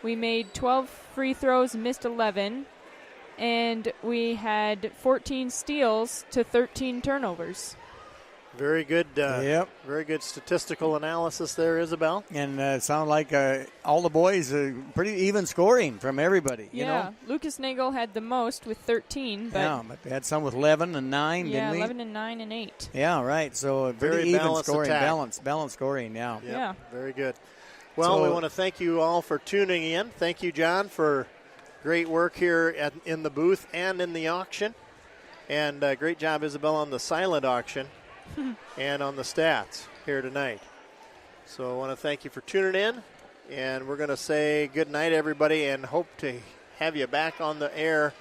We made 12 free throws, missed 11. And we had 14 steals to 13 turnovers. Very good. Very good statistical analysis there, Isabel. And it sounded like all the boys pretty even scoring from everybody. Yeah. Lucas Nagel had the most with 13. But they had some with 11 and 9, didn't we? 11 and 9 and 8. Yeah, right. So very even scoring, balanced scoring. Yeah. Yep. Yeah. Very good. Well, we want to thank you all for tuning in. Thank you, John, for great work here in the booth and in the auction, and great job, Isabel, on the silent auction. And on the stats here tonight. So I want to thank you for tuning in, and we're going to say good night, everybody, and hope to have you back on the air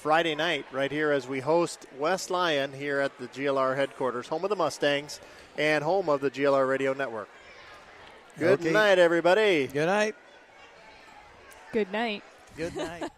Friday night right here as we host West Lyon here at the GLR headquarters, home of the Mustangs and home of the GLR Radio Network. Good night, everybody. Good night. Good night. Good night.